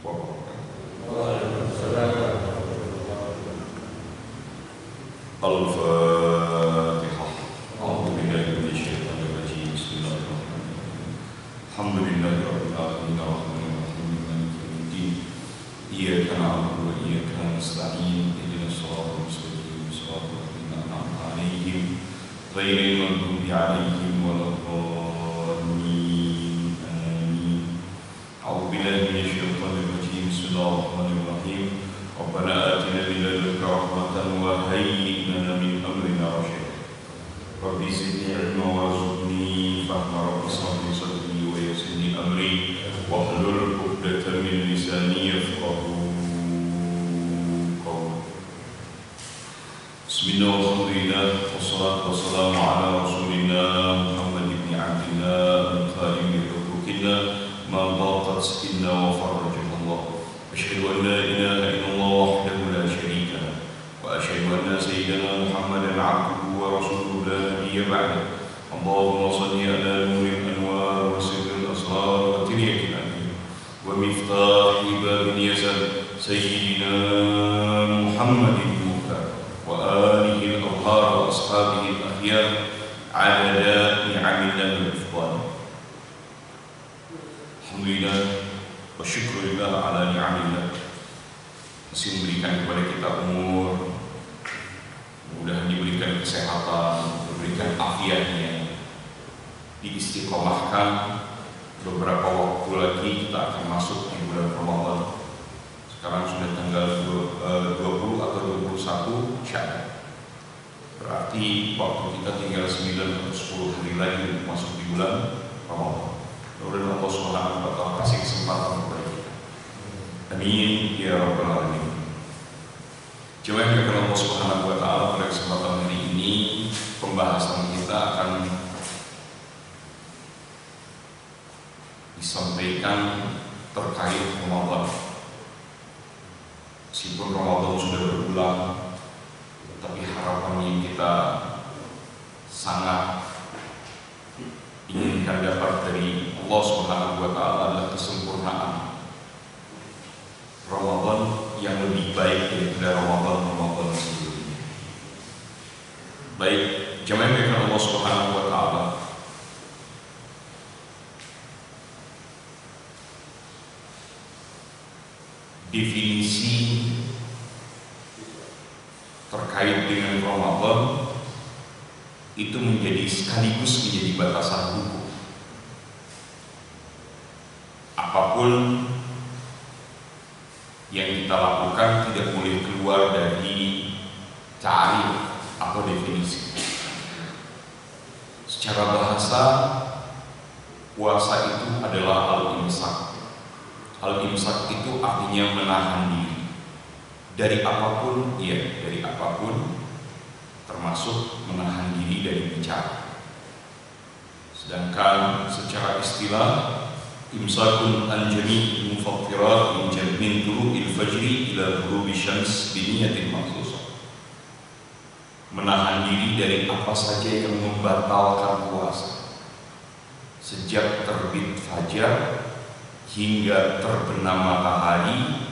wabarakatuh. Waalaikumsalam. Al-Fatihah. A'udzubillahi minasyaitonir rajim. Bismillahirrahmanirrahim. Alhamdulillahirabbil alamin arrahmanir rahim maliki yaumiddin. Iyyaka na'budu wa iyyaka nasta'in. Ihdinas siratal mustaqim. Siratal ladzina an'amta 'alaihim ghairil maghdubi 'alaihim waladdallin. Amin. A'udzubillahi minasyaitonir rajim. Bismillahirrahmanirrahim. Rabbana atina min ladunka rahmatan wa hayyi' lana min amrina rasyada. Rabbi zidni 'ilman warzuqni fahma. Rabbi shrah li sadri wa yassir li amri wahlul 'uqdatam min lisani yafqahu qawli. Bismillah walhamdulillah wassalatu wassalamu ala rasulillah Muhammad ibn Abdillah al-Khadim bi-huquqillah ma daqat inna wa farajahullah. Asyhadu an la ilaha illallah wahdahu la syarika lah wa asyhadu anna sayyidana Muhammadan 'abduhu wa rasuluhu la nabiyya ba'dahu. Allahumma shalli ala nuril anwar wa sirril asrar wa tiryakil amin wa miftahi babil yazal sayyidina Muhammadin muhtar wa alihi al-awhar wa ashabihi al-akhyar adada ni'amillah wal ifdal. Alhamdulillah wa syukurillah ala ni'amillah, masih memberikan kepada kita umur, mudah diberikan kesehatan, diberikan afiatnya, diistiqomahkan. Beberapa waktu lagi kita akan masuk di bulan Ramadan. Sekarang sudah tanggal 20 atau 21 Syawal. Berarti waktu kita tinggal 9 atau 10 hari lagi untuk masuk di bulan Ramadan. Mudah-mudahan Allah Subhanahu wa Ta'ala kasih kesempatan kepada kita. Amin ya rabbal alamin. Jemaah yang Allah Subhanahu wa Ta'ala, pada kesempatan hari ini pembahasan kita akan disampaikan terkait Ramadan. Meskipun Ramadan sudah berbulan, tapi harapannya kita sangat inginkan dapat dari Allah Subhanahu wa Ta'ala adalah kesempurnaan Ramadan yang lebih baik daripada Ramadan sebelumnya. Baik, jemaah yang Allah Subhanahu wa Ta'ala, definisi terkait dengan Ramadan itu sekaligus menjadi batasan hukum. Apapun yang kita lakukan tidak boleh keluar dari ta'rif atau definisi. Secara bahasa, puasa itu adalah al-imsak. Al-imsak itu artinya menahan diri dari apapun, termasuk menahan diri dari bicara. Sedangkan secara istilah, imsakun an jami'il mufattirat min tulu'il fajri ila ghurubi syams bi niyatin makhsusah. Menahan diri dari apa saja yang membatalkan puasa, sejak terbit fajar hingga terbenam matahari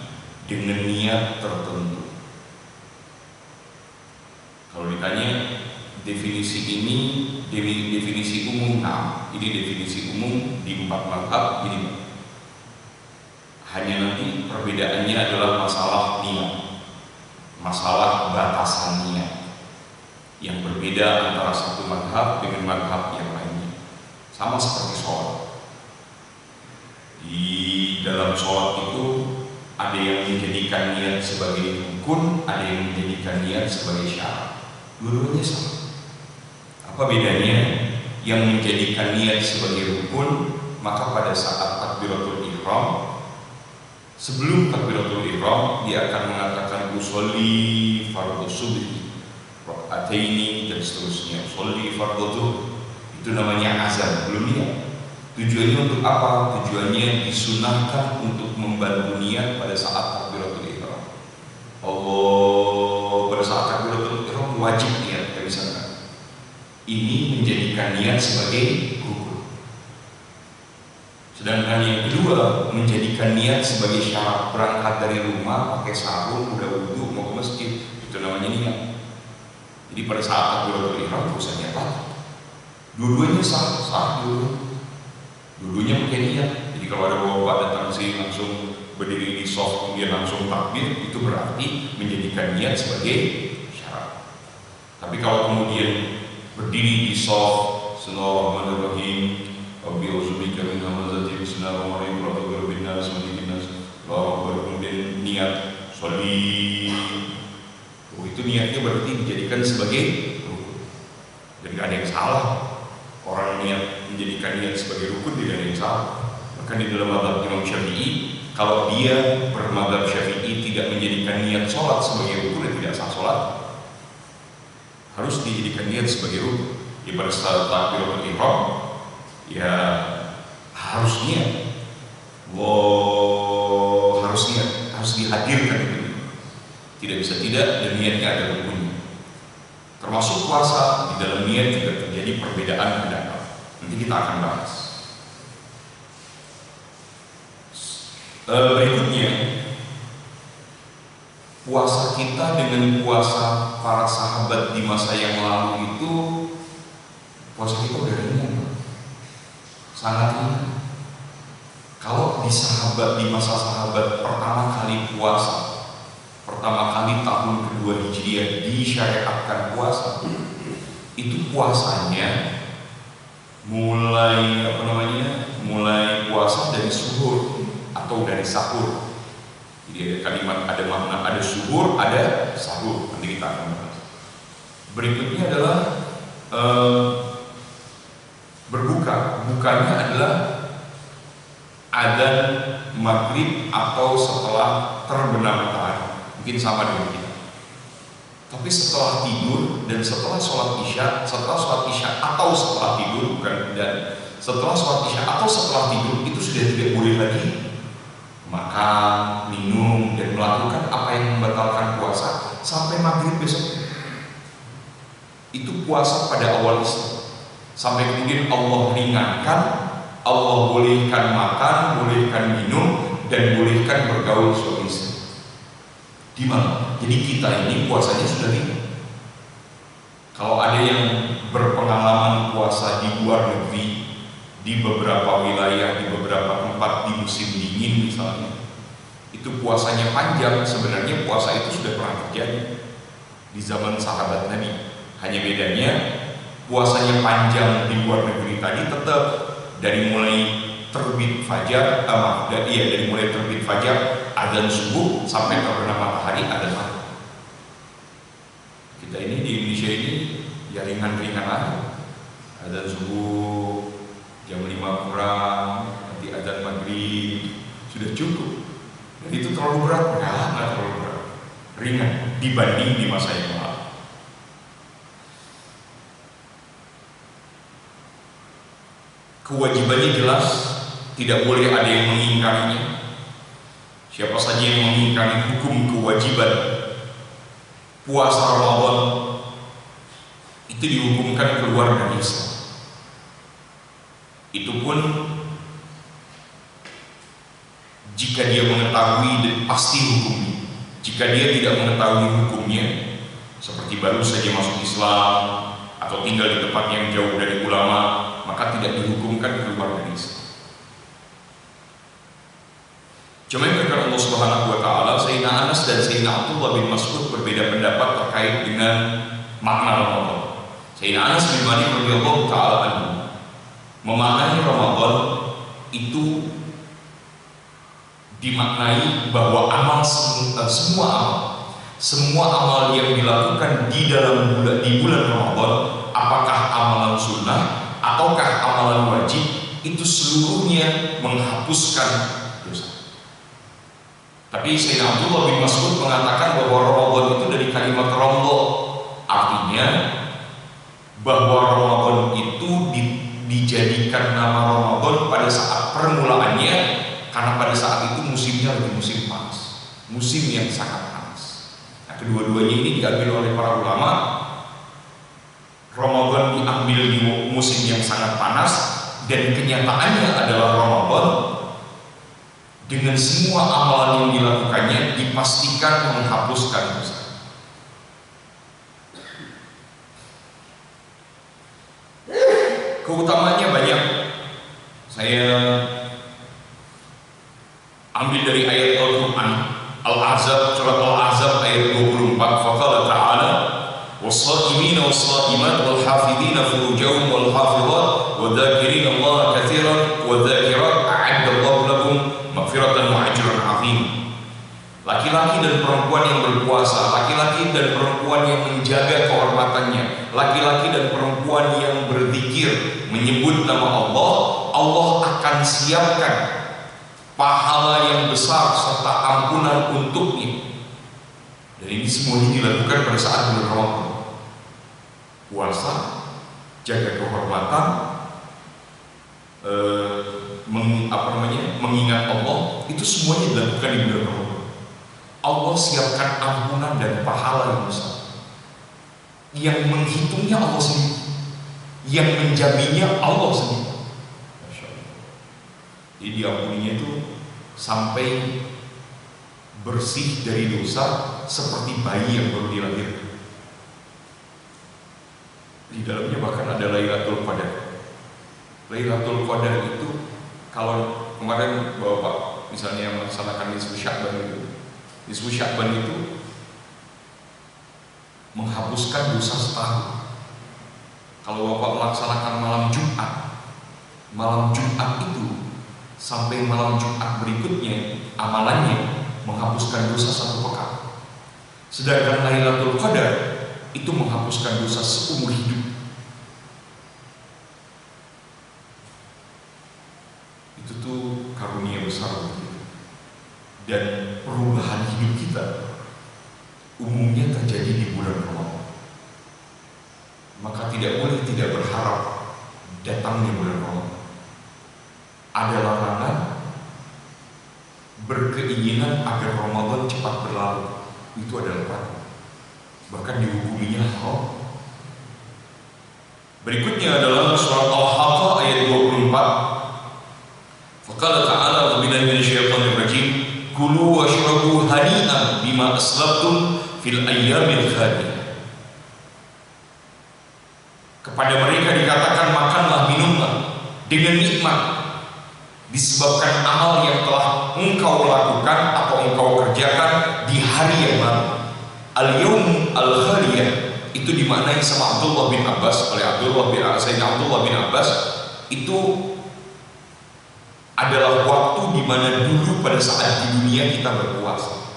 dengan niat tertentu. Kalau ditanya definisi ini, definisi umum, ini definisi umum di 4 mazhab ini. Hanya nanti perbedaannya adalah masalah niat, masalah batasan niat, yang berbeda antara satu mazhab dengan mazhab yang lainnya. Sama seperti sholat. Di dalam sholat itu ada yang menjadikan niat sebagai rukun, ada yang menjadikan niat sebagai syarat. Dua-duanya sama. Apa bedanya? Yang menjadikan niat sebagai rukun, maka pada saat takbiratul ihram, sebelum takbiratul ihram, dia akan mengatakan usolli fardhu subhi raka'ataini dan seterusnya. Usolli fardhu zuhur. Itu namanya azan, belum niat. Tujuannya untuk apa? Tujuannya disunahkan untuk membantu niat pada saat takbiratul ihram. Pada saat takbiratul ihram wajib niat, misalkan. Ini menjadikan niat sebagai rukun. Sedangkan Kemudian yang kedua, menjadikan niat sebagai syarat berangkat dari rumah, pakai sarung, udah wudhu, mau ke masjid, itu namanya niat. Jadi pada saat takbiratul ihram terus niat lagi. Dua-duanya sah dua-duanya pakai niat. Jadi kalau ada bapak datang sini langsung berdiri di soft kemudian langsung takbir, itu berarti menjadikan niat sebagai syarat. Tapi kalau kemudian berdiri di soft, Bismillahirrahmanirrahim, Rabbi uzubika min hamazati bismillahirrahmanirrahim, Rabbi nas malikin nas, Allahu kemudian niat sholli. Itu niatnya berarti dijadikan sebagai rukun. Dan gak ada yang salah. Orang niat menjadikan niat sebagai rukun tidak ada yang salah. Bahkan di dalam mazhab Imam Syafi'i, kalau dia bermadzhab Syafi'i tidak menjadikan niat sholat sebagai rukun, dia tidak sah sholat. Harus dijadikan niat sebagai rukun. Di pada saat takbiratul ihram, ya harus niat. Harus niat, harus dihadirkan itu. Tidak bisa tidak, dan niatnya ada rukunnya. Termasuk puasa, di dalam niat juga terjadi perbedaan pendapat. Nanti kita akan bahas. Berikutnya, puasa kita dengan puasa para sahabat di masa yang lalu itu, puasa kita udah ringan, sangat ringan. Kalau di masa sahabat pertama kali puasa, pertama kali tahun kedua Hijriah disyariatkan puasa, itu puasanya mulai puasa dari suhur atau dari sahur. Jadi ada kalimat, ada makna, ada suhur, ada sahur. Nanti kita akan bahas. Berikutnya adalah berbuka. Bukanya adalah adzan maghrib atau setelah terbenam matahari. Mungkin sama dengan kita. Tapi setelah tidur dan setelah sholat isya, atau setelah tidur, bukan dan setelah sholat isya atau setelah tidur, itu sudah tidak boleh lagi makan, minum, dan melakukan apa yang membatalkan puasa sampai maghrib besok. Itu puasa pada awal Islam. Sampai kemudian Allah ringankan, Allah bolehkan makan, bolehkan minum, dan bolehkan bergaul suami istri. Di mana? Jadi kita ini puasanya sudah ringan. Kalau ada yang berpengalaman puasa di luar negeri, di beberapa wilayah, di beberapa tempat di musim dingin misalnya, itu puasanya panjang. Sebenarnya puasa itu sudah pernah terjadi di zaman sahabat Nabi. Hanya bedanya puasanya panjang di luar negeri tadi tetap dari mulai terbit fajar, dari mulai terbit fajar, adzan subuh sampai terbenam matahari adzan maghrib. Kita ini di Indonesia ini ya ringan-ringan aja. Adzan subuh jam 5 kurang, nanti adzan maghrib, sudah cukup. Dan itu terlalu berat? Nggak terlalu berat. Ringan dibanding di masa yang lalu. Kewajibannya jelas, tidak boleh ada yang mengingkarinya. Siapa saja yang mengingkari hukum kewajiban puasa Ramadan itu dihukumkan keluar dari Islam. Itu pun jika dia mengetahui dan pasti hukumnya. Jika dia tidak mengetahui hukumnya, seperti baru saja masuk Islam atau tinggal di tempat yang jauh dari ulama, maka tidak dihukumkan keluar dari Islam. Cuma yang berkata Allah Subhanahu wa Ta'ala, Sayyidina Anas dan Sayyidina Abdullah bin Mas'ud berbeda pendapat terkait dengan makna Ramadan. Sayyidina Anas bin Malik radhiyallahu ta'ala anhu memaknai Ramadan itu dimaknai bahwa semua amal yang dilakukan di bulan Ramadan, apakah amalan sunnah ataukah amalan wajib, itu seluruhnya menghapuskan dosa. Tapi Sayyidina Abdullah bin Mas'ud mengatakan bahwa Ramadan itu dari kalimat ramdha, artinya bahwa Ramadan itu dijadikan nama Ramadan pada saat permulaannya, karena pada saat itu musimnya lagi musim panas, musim yang sangat panas. Nah, kedua-duanya ini diambil oleh para ulama. Ramadan diambil di musim yang sangat panas, dan kenyataannya adalah Ramadan dengan semua amalan yang dilakukannya dipastikan menghapuskan dosa. Keutamaannya banyak. Saya ambil dari ayat Al-Quran Al-Ahzab, surat Al-Ahzab ayat 24. Faqala ta'ala was-sha'imina was-sha'imat wal-hafidhina furujahum wal-hafidhat wadh-dhakirina Allah katsiran wadh-dhakirat a'adda Allah lahum maghfiratan wa ajran 'azim. Laki-laki dan perempuan yang berpuasa, laki-laki dan perempuan yang menjaga kehormatannya, laki-laki dan perempuan yang berzikir menyebut nama Allah, Allah akan siapkan pahala yang besar serta ampunan untuknya. Dan ini semuanya dilakukan pada saat bulan Ramadan. Puasa, jaga kehormatan, mengingat Allah, itu semuanya dilakukan di bulan Ramadan. Allah siapkan ampunan dan pahala yang besar. Yang menghitungnya Allah sendiri, yang menjaminnya Allah sendiri. Jadi diampuninya itu sampai bersih dari dosa seperti bayi yang baru dilahirkan. Di dalamnya bahkan ada Lailatul Qadar. Lailatul Qadar itu kalau kemarin Bapak misalnya melaksanakan nisfu Sya'ban itu, nisfu Sya'ban itu menghapuskan dosa setahun. Kalau Bapak melaksanakan malam Jumat itu sampai malam Jumat berikutnya amalannya menghapuskan dosa satu pekan. Sedangkan Lailatul Qadar itu menghapuskan dosa seumur hidup. Itu tuh karunia besar begitu. Dan perubahan hidup kita umumnya terjadi di bulan Ramadan. Maka tidak boleh tidak berharap datangnya bulan Ramadan. Ada larangan berkeinginan agar Ramadan cepat berlalu, itu adalah larangan. Bahkan dihukuminya haram. Berikutnya adalah surat Al-Haqqah ayat 24. Faqala ta'ala billahi minasyaitonir rajim kulu washrabu hani'an bima aslaftum fil ayyamil khaliyah. Kepada mereka dikatakan makanlah minumlah dengan nikmat disebabkan amal yang telah engkau lakukan atau engkau kerjakan di hari yang lalu. Al-yawm al-khaliyah itu dimaknai sama Abdullah bin Abbas, oleh Sayyidina Abdullah bin Abbas, itu adalah waktu di mana dulu pada saat di dunia kita berpuasa,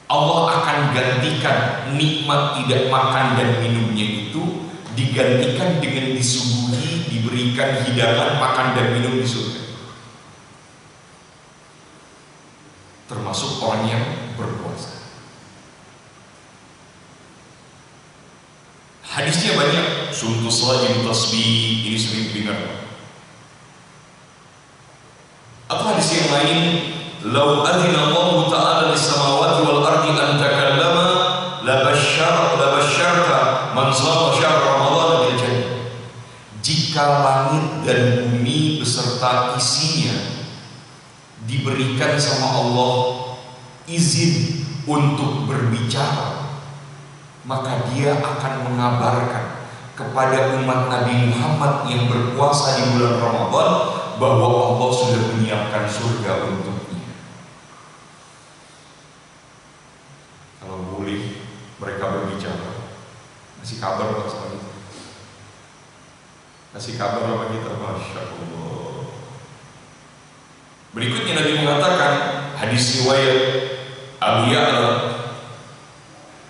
Allah akan gantikan nikmat tidak makan dan minumnya itu digantikan dengan disuguhi, diberikan hidangan makan dan minum di surga. Termasuk orang yang berpuasa. Hadisnya banyak. Suntus lajim tasbih, ini sering dengar. Atau hadis yang lain, "Lau adzina Allah Ta'ala lis-samawati wal ardi an takallama labasyarta man shama syahr Ramadan bil jannah." Jika langit dan bumi beserta isinya diberikan sama Allah izin untuk berbicara, maka dia akan mengabarkan kepada umat Nabi Muhammad yang berpuasa di bulan Ramadan bahwa Allah sudah menyiapkan surga untuknya. Kalau boleh mereka berbicara, kasih kabar sama kita, kasih kabar sama kita, Masya Allah. Berikutnya Nabi mengatakan, hadis riwayat Abu Ya'la,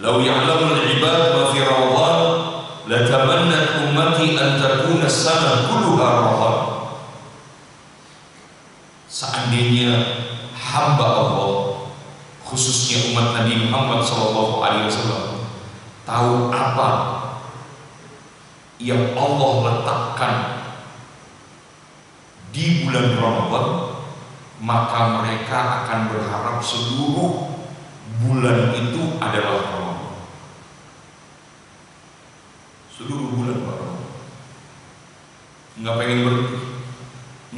"Lau ya'lamul ibad ma fi Ramadan latamannat ummati an takuna as-sana kulluha Ramadan." Seandainya hamba Allah, khususnya umat Nabi Muhammad SAW, tahu apa yang Allah letakkan di bulan Ramadan, maka mereka akan berharap seluruh bulan itu adalah Ramadan. Seluruh bulan Ramadan. Nggak pengen berhenti,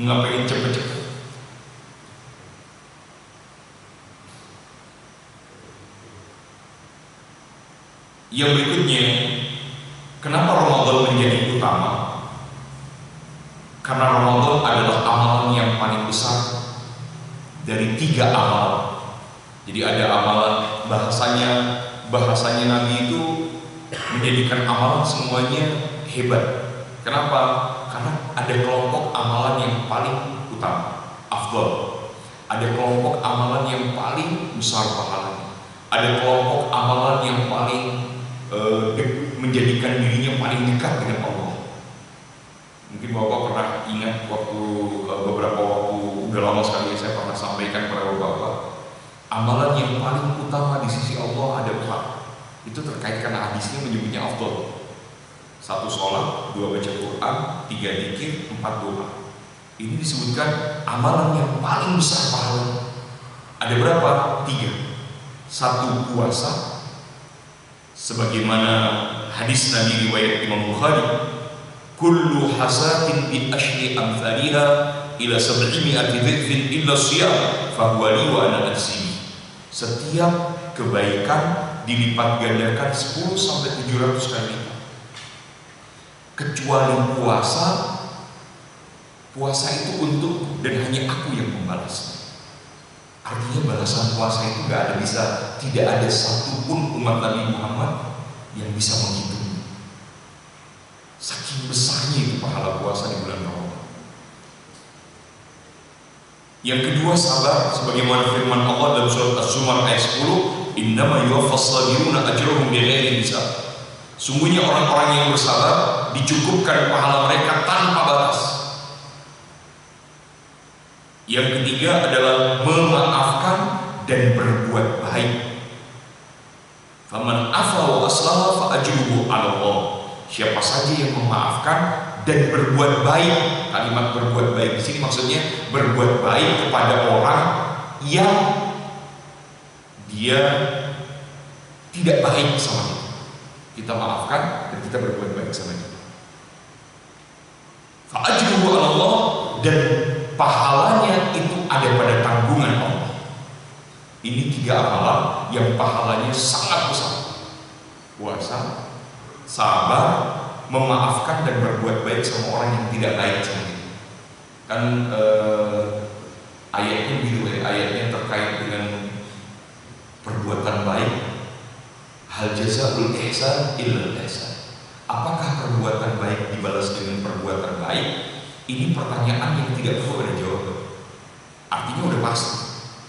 nggak pengen cepet-cepet. Yang berikutnya, kenapa Ramadan menjadi utama? Karena Ramadan adalah amalan yang paling besar dari 3 amalan. Jadi ada amalan, bahasanya Nabi itu menjadikan amalan semuanya hebat. Kenapa? Karena ada kelompok amalan yang paling utama, afdal. Ada kelompok amalan yang paling besar pahalanya. Ada kelompok amalan yang paling menjadikan dirinya paling dekat dengan Allah. Mungkin Bapak pernah ingat waktu beberapa waktu udah lama sekali saya pernah sampaikan kepada Bapak, amalan yang paling utama di sisi Allah ada 4. Itu terkait karena hadisnya menyebutnya afdal. 1 sholat, 2 baca Quran, 3 zikir, 4 doa. Ini disebutkan amalan yang paling besar pahalanya. Ada berapa? 3. 1 puasa, sebagaimana hadis Nabi riwayat Imam Bukhari, kullu hasatin bi ashri amthaliha ila 700 dhifin illa siyam fahuwa li wa ana ajzi. Setiap kebaikan dilipat gandakan 10 sampai 700 kali lipat. Kecuali puasa itu untuk dan hanya aku yang membalasnya. Artinya balasan puasa itu tidak ada satupun umat Nabi Muhammad yang bisa menghitungnya. Saking besarnya itu pahala puasa di bulan Ramadan. Yang kedua, sabar, sebagaimana firman Allah dalam surat Az-Zumar ayat 10, innama yuwaffas sabiruna ajrahum bighairi hisab. Sungguhnya orang-orang yang bersabar dicukupkan pahala mereka tanpa batas. Yang ketiga adalah memaafkan dan berbuat baik. Faman afa wa aslaha fa ajruhu 'ala Allah. Siapa saja yang memaafkan dan berbuat baik. Kalimat berbuat baik di sini maksudnya berbuat baik kepada orang yang dia tidak baik sama kita. Kita maafkan dan kita berbuat baik sama dia. Fa ajruhu 'ala Allah, dan pahalanya itu ada pada tanggungan Allah. Ini 3 amalan yang pahalanya sangat besar. Puasa, sabar, memaafkan dan berbuat baik sama orang yang tidak baik sama kita. Kan ayatnya gitu ya, ayatnya terkait dengan perbuatan baik. Hal jazaa'ul ihsan illa ihsan. Apakah perbuatan baik dibalas dengan perbuatan baik? Ini pertanyaan yang tidak perlu ada jawaban. Artinya udah pasti.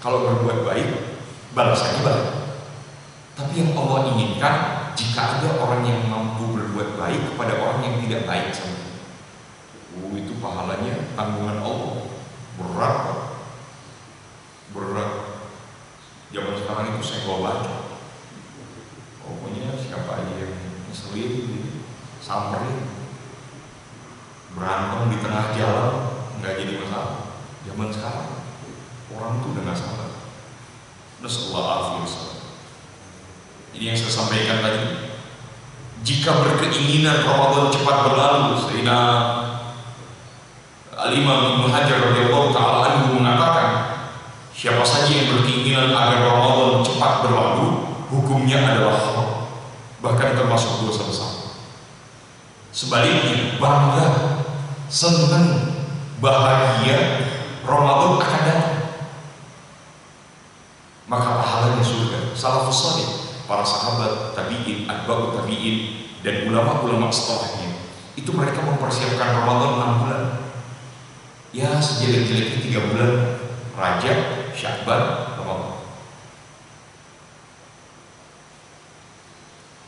Kalau berbuat baik, balasannya baik. Tapi yang Allah inginkan, jika ada orang yang mampu berbuat baik kepada orang yang tidak baik sama dia, itu pahalanya tanggungan Allah. Berat. Zaman sekarang itu senggol bacok. Pokoknya siapa aja yang ngeselin, samperin, berantem di tengah jalan nggak jadi masalah. Zaman sekarang orang tuh udah nggak sabar. Nasallahu alaihi wasallam. Ini yang saya sampaikan tadi. Jika berkeinginan Ramadan cepat berlalu, Sayyidina Al-Imam Ibnu Hajar radhiyallahu taala anhu mengatakan, siapa saja yang berkeinginan agar Ramadan cepat berlalu, hukumnya adalah haram, bahkan termasuk dosa besar. Sebaliknya, bangga, senang, bahagia, Ramadan akan datang, maka pahalanya surga. Salafus salih, para sahabat, tabi'in, atba'ut tabi'in, dan ulama-ulama setelahnya, itu mereka mempersiapkan Ramadan 6 bulan. Ya, sejelek-jeleknya 3 bulan, Rajab, Sya'ban, Ramadan.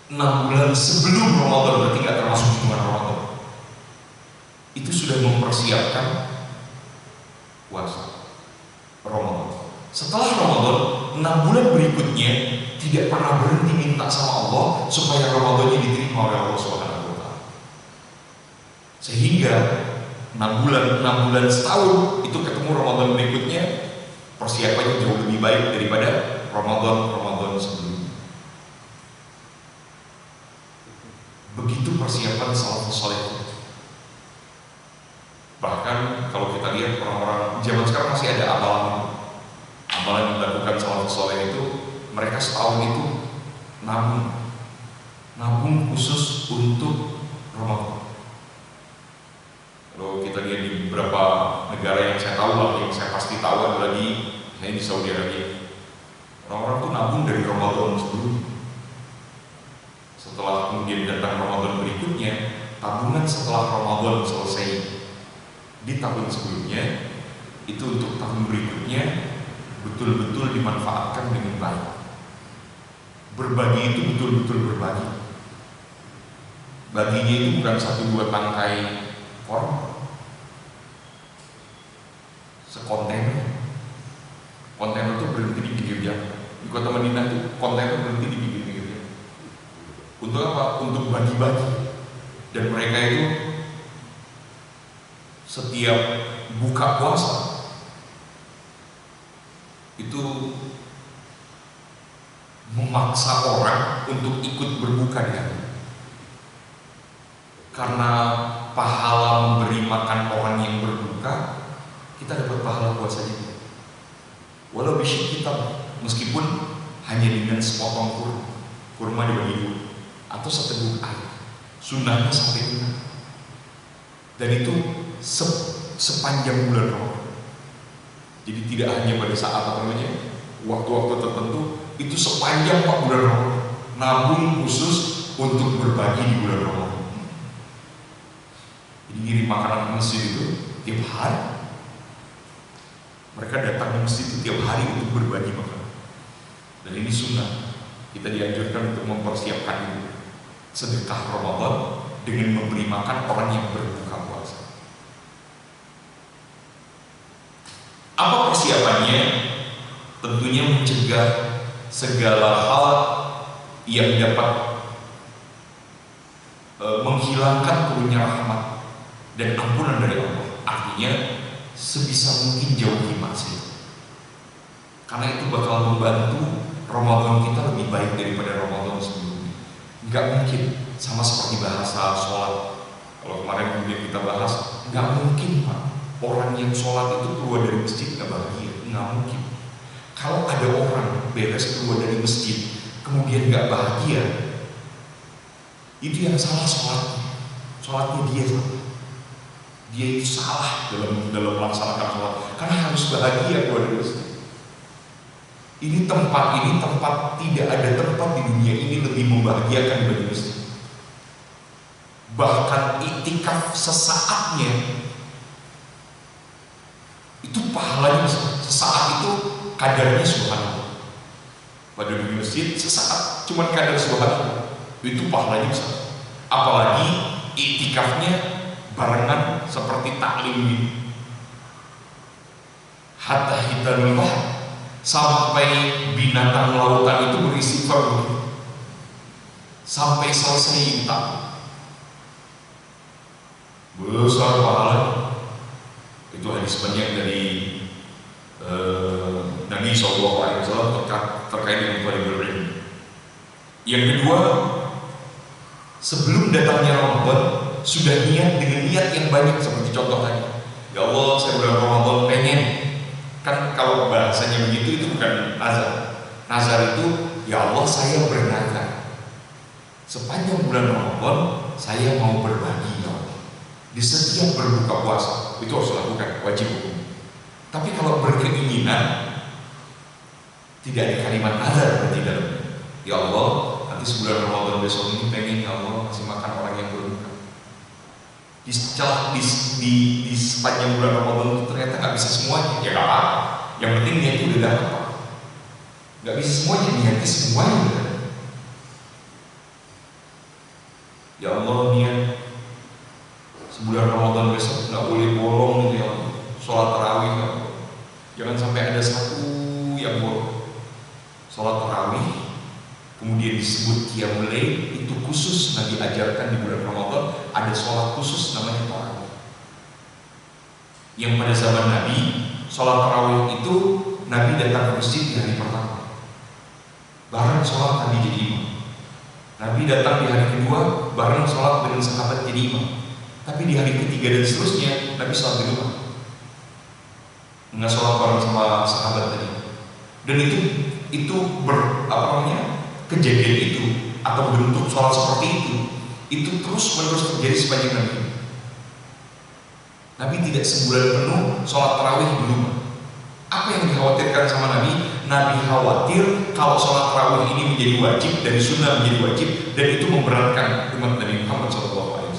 6 bulan sebelum Ramadan, berarti gak termasuk hitungan Ramadan, itu sudah mempersiapkan puasa Ramadan. Setelah Ramadan, 6 bulan berikutnya tidak pernah berhenti minta sama Allah supaya Ramadannya diterima oleh Allah Subhanahu wa taala. Sehingga 6 bulan setahun itu ketemu Ramadan berikutnya, persiapannya jauh lebih baik daripada Ramadan sebelumnya. Begitu persiapan salafus saleh. Bahkan kalau kita lihat orang-orang zaman sekarang masih ada amalan yang dilakukan salafus saleh itu, mereka setahun itu namun nabung khusus untuk Ramadan. Kalau kita lihat di beberapa negara yang saya tahu lah, yang saya pasti tahu adalah di Saudi Arabia, orang-orang tuh nabung dari Ramadan sebelumnya. Setelah kemudian datang Ramadan berikutnya, tabungan setelah Ramadan selesai di tahun sebelumnya, itu untuk tahun berikutnya betul-betul dimanfaatkan dengan baik. Berbagi itu betul-betul berbagi. Baginya itu bukan 1-2 tangkai korma, sekontainer. Kontainer itu berhenti di pinggir jalan. Di kota Madinah itu kontainer berhenti di pinggir jalan. Untuk apa? Untuk bagi-bagi. Dan mereka itu setiap buka puasa itu memaksa orang untuk ikut berbuka di hari. Karena pahala memberi makan orang yang berbuka, kita dapat pahala puasa juga. Walau bisyik kita, meskipun hanya dengan sepotong kurma dibagi 2 atau seteguk air, sunnahnya sampai kita. Dan itu sepanjang bulan Ramadan. Jadi tidak hanya pada saat waktu-waktu tertentu, itu sepanjang 4 bulan Ramadan. Nabung khusus untuk berbagi di bulan Ramadan. Jadi ngirim makanan ke masjid itu tiap hari. Mereka datang ke masjid itu tiap hari untuk berbagi makanan. Dan ini sunnah. Kita dianjurkan untuk mempersiapkan itu. Sedekah Ramadan dengan memberi makan orang yang berbuka puasa. Apa persiapannya? Tentunya mencegah segala hal yang dapat menghilangkan turunnya rahmat dan ampunan dari Allah. Artinya sebisa mungkin jauhi maksiat. Karena itu bakal membantu Ramadan kita lebih baik daripada Ramadan sebelumnya. Nggak mungkin sama seperti bahasa sholat. Kalau kemarin kemudian kita bahas, nggak mungkin Pak, orang yang sholat itu keluar dari masjid nggak bahagia. Nggak mungkin. Kalau ada orang beres keluar dari masjid kemudian nggak bahagia, itu yang salah sholatnya dia salah. Dia itu salah dalam melaksanakan sholat, karena harus bahagia keluar dari masjid. Ini tempat tidak ada tempat di dunia ini lebih membahagiakan dibanding masjid. Bahkan iktikaf sesaatnya itu pahalanya sesaat itu kadarnya subhanallah. Pada dunia masjid sesaat cuma kadar subhanallah, itu pahalanya besar. Apalagi iktikafnya barengan seperti taklim ini. Hatta hitanul bahr, sampai binatang lautan itu beristighfar sampai selesai taklim. Besar pahalanya. Itu hadis banyak dari Nabi SAW terkait dengan talibul ilmi. Yang kedua, sebelum datangnya Ramadan sudah niat dengan niat yang banyak, seperti contoh tadi. Ya Allah, saya bulan Ramadan pengen. Kan kalau bahasanya begitu itu bukan nazar. Nazar itu, ya Allah saya bernazar sepanjang bulan Ramadan saya mau berbagi ya Allah. Di setiap berbuka puasa itu harus dilakukan, wajib hukum. Tapi kalau berkeinginan, tidak ada kalimat nazar berarti dalamnya. Ya Allah, nanti sebulan Ramadan besok ini pengen ya Allah kasih makan orang yang berbuka. Di sepanjang bulan Ramadan itu ternyata nggak bisa semuanya, ya nggak apa-apa. Yang penting niat itu udah dapat. Nggak bisa semuanya, niatnya semuanya udah. Ya Allah, niat sebulan Ramadan besok nggak boleh bolong gitu ya, sholat tarawih nggak boleh. Jangan sampai ada satu yang bolong. Sholat tarawih kemudian disebut qiyamul lail, itu khusus Nabi ajarkan di bulan Ramadan. Ada sholat khusus namanya tarawih. Yang pada zaman Nabi, sholat tarawih itu Nabi datang ke masjid di hari pertama, bareng sholat Nabi jadi imam. Nabi datang di hari kedua, bareng sholat dengan sahabat jadi imam. Tapi di hari ketiga dan seterusnya Nabi sholat di rumah, nggak sholat bareng sama sahabat tadi. Dan kejadian itu atau bentuk sholat seperti itu terus-menerus terjadi sepanjang Nabi. Nabi tidak sebulan penuh sholat tarawih di rumah. Apa yang dikhawatirkan sama Nabi? Nabi khawatir kalau sholat tarawih ini menjadi wajib, dari sunnah menjadi wajib, dan itu memberatkan umat Nabi Muhammad SAW.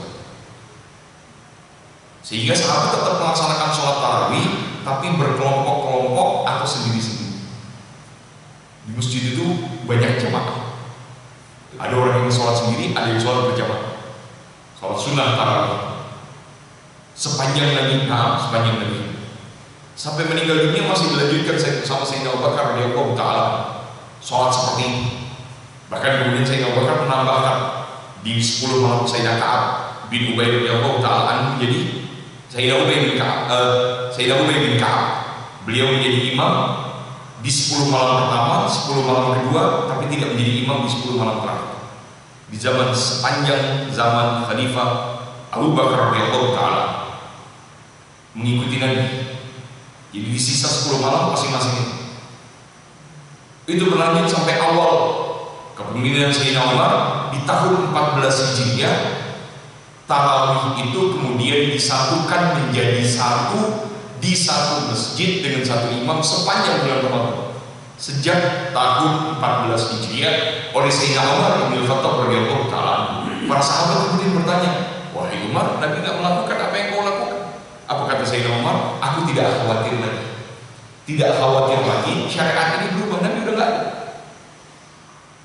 Sehingga sahabat tetap melaksanakan sholat tarawih, tapi berkelompok-kelompok atau sendiri-sendiri. Di masjid itu banyak jamaah. Ada orang yang sholat sendiri, ada yang sholat berjamaah. Sholat sunnah tarawih sepanjang Nabi, sepanjang Nabi. Sampai meninggal dunia masih dilanjutkan sama Sayyidina Abu Bakar radhiyallahu ta'ala sholat seperti ini. Bahkan kemudian Sayyidina Abu Bakar menambahkan di 10 malam Sayyidina Ka'ab bin Ubay radhiyallahu ta'ala menjadi Sayyidina Ubay bin Ka'ab. Beliau menjadi imam di 10 malam pertama, 10 malam kedua, tapi tidak menjadi imam di 10 malam terakhir. Di zaman sepanjang zaman Khalifah Abu Bakar radhiyallahu ta'ala mengikuti Nabi. Jadi di sisa 10 malam masing-masing itu berlanjut sampai awal kepemimpinan Sayyidina Umar di tahun 14 Hijriah. Tarawih itu kemudian disatukan menjadi satu di satu masjid dengan satu imam sepanjang bulan Ramadan sejak tahun 14 Hijriah oleh Sayyidina Umar bin Khattab radhiyallahu ta'ala. Para sahabat kemudian bertanya, wahai Umar, Nabi tidak melakukan apa yang kau lakukan? Apa kata Sayyidina Umar? Aku tidak khawatir lagi. Tidak khawatir lagi syariat ini berubah, Nabi udah enggak ada.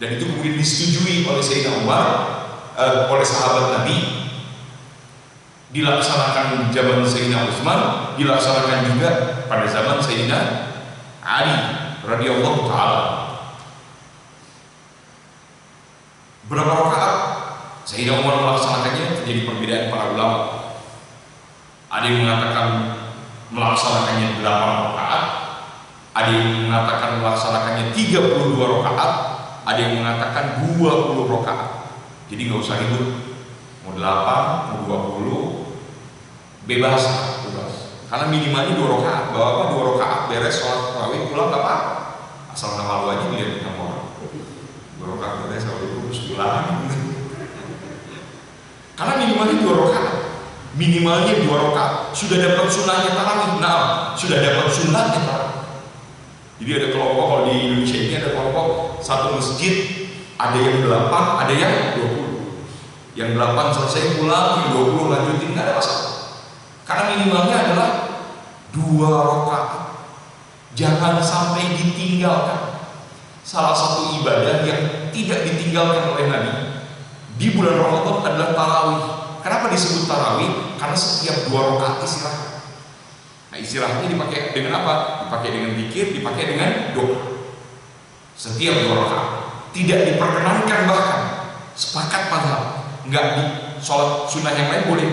Dan itu kemudian disetujui oleh Sayyidina Umar, oleh sahabat Nabi, dilaksanakan di zaman Sayyidina Utsman, dilaksanakan juga pada zaman Sayyidina Ali radhiyallahu ta'ala. Berapa rakaat Sayyidina Umar melaksanakannya? Terjadi perbedaan para ulama. Ada yang mengatakan melaksanakannya 8 rakaat, ada yang mengatakan melaksanakannya 32 rakaat, ada yang mengatakan 20 rakaat. Jadi nggak usah ribut, mau 8, mau 20, bebas. Karena minimalnya 2 rakaat. Bapak 2 rakaat beres sholat tarawih pulang nggak apa-apa. Asal nama lu aja dilihat sama orang. 2 rakaat beres sholat itu terus pulang. Karena minimalnya 2 rakaat. Minimalnya 2 rakaat sudah dapat sunnahnya tarawih. Nah, sudah dapat sunnahnya tarawih. Jadi ada kelompok, kalau di Indonesia ini ada kelompok satu masjid, ada yang 8, ada yang 20. Yang 8 selesai pulang, yang 20 lanjutin, nggak ada masalah. Karena minimalnya adalah 2 rakaat. Jangan sampai ditinggalkan. Salah satu ibadah yang tidak ditinggalkan oleh Nabi di bulan Ramadan adalah tarawih. Kenapa disebut tarawih? Karena setiap 2 rakaat istirahat. Nah, istirahatnya dipakai dengan apa? Dipakai dengan zikir, dipakai dengan doa. Setiap 2 rakaat. Tidak diperkenankan, bahkan sepakat mazhab, enggak di sholat sunnah yang lain boleh,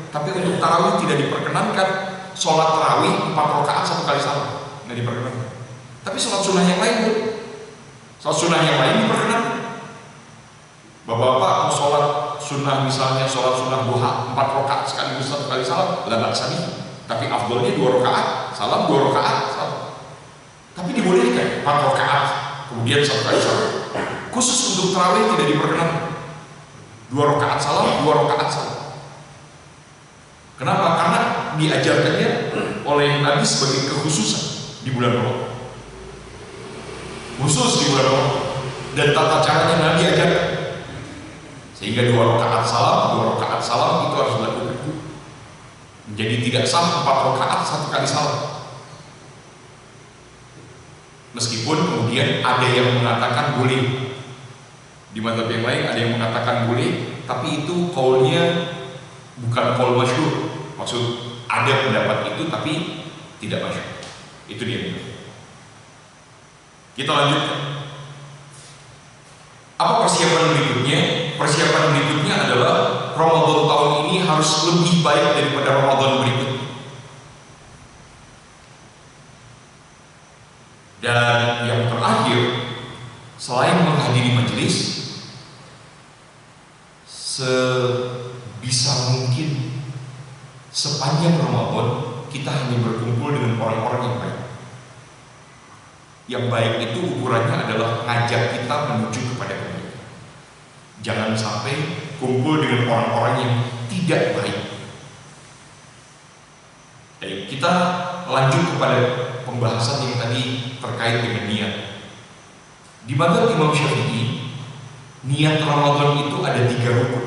tapi untuk tarawih tidak diperkenankan. Sholat tarawih 4 rakaat 1 kali salam, enggak diperkenankan. Tapi sholat sunnah yang lain boleh. Sholat sunnah yang lain diperkenankan. Bapak-bapak mau sholat sunnah, misalnya sholat sunnah duha 4 rakaat sekaligus 1 kali salam, lah nggak sah. Tapi afdolnya 2 rakaat salam, 2 rakaat salam. Tapi dibolehkan 4 rakaat kemudian 1 kali salam. Khusus untuk tarawih tidak diperkenankan. 2 rakaat salam, 2 rakaat salam. Kenapa? Karena diajarkannya oleh Nabi sebagai kekhususan di bulan Ramadan. Khusus di bulan Ramadan. Dan tata caranya Nabi ajarkan. Sehingga 2 rakaat salam, 2 rakaat salam itu harus dilakukan. Jadi tidak sah 4 rakaat 1 kali salam. Meskipun kemudian ada yang mengatakan boleh. Di mazhab yang lain ada yang mengatakan boleh, tapi itu qaulnya bukan qaul masyhur. Maksud ada pendapat itu tapi tidak masyhur. Itu dia. Kita lanjutkan. Apa persiapan berikutnya? Persiapan berikutnya adalah Ramadan tahun ini harus lebih baik daripada Ramadan berikutnya. Dan yang terakhir, selain menghadiri majelis, sebisa mungkin sepanjang Ramadan kita hanya berkumpul dengan orang-orang yang baik. Yang baik itu ukurannya adalah ngajak kita menuju kepada kebaikan. Jangan sampai kumpul dengan orang-orang yang tidak baik. Baik, kita lanjut kepada pembahasan yang tadi terkait dengan niat. Di mazhab Imam Syafi'i, niat Ramadan itu ada 3 rukun.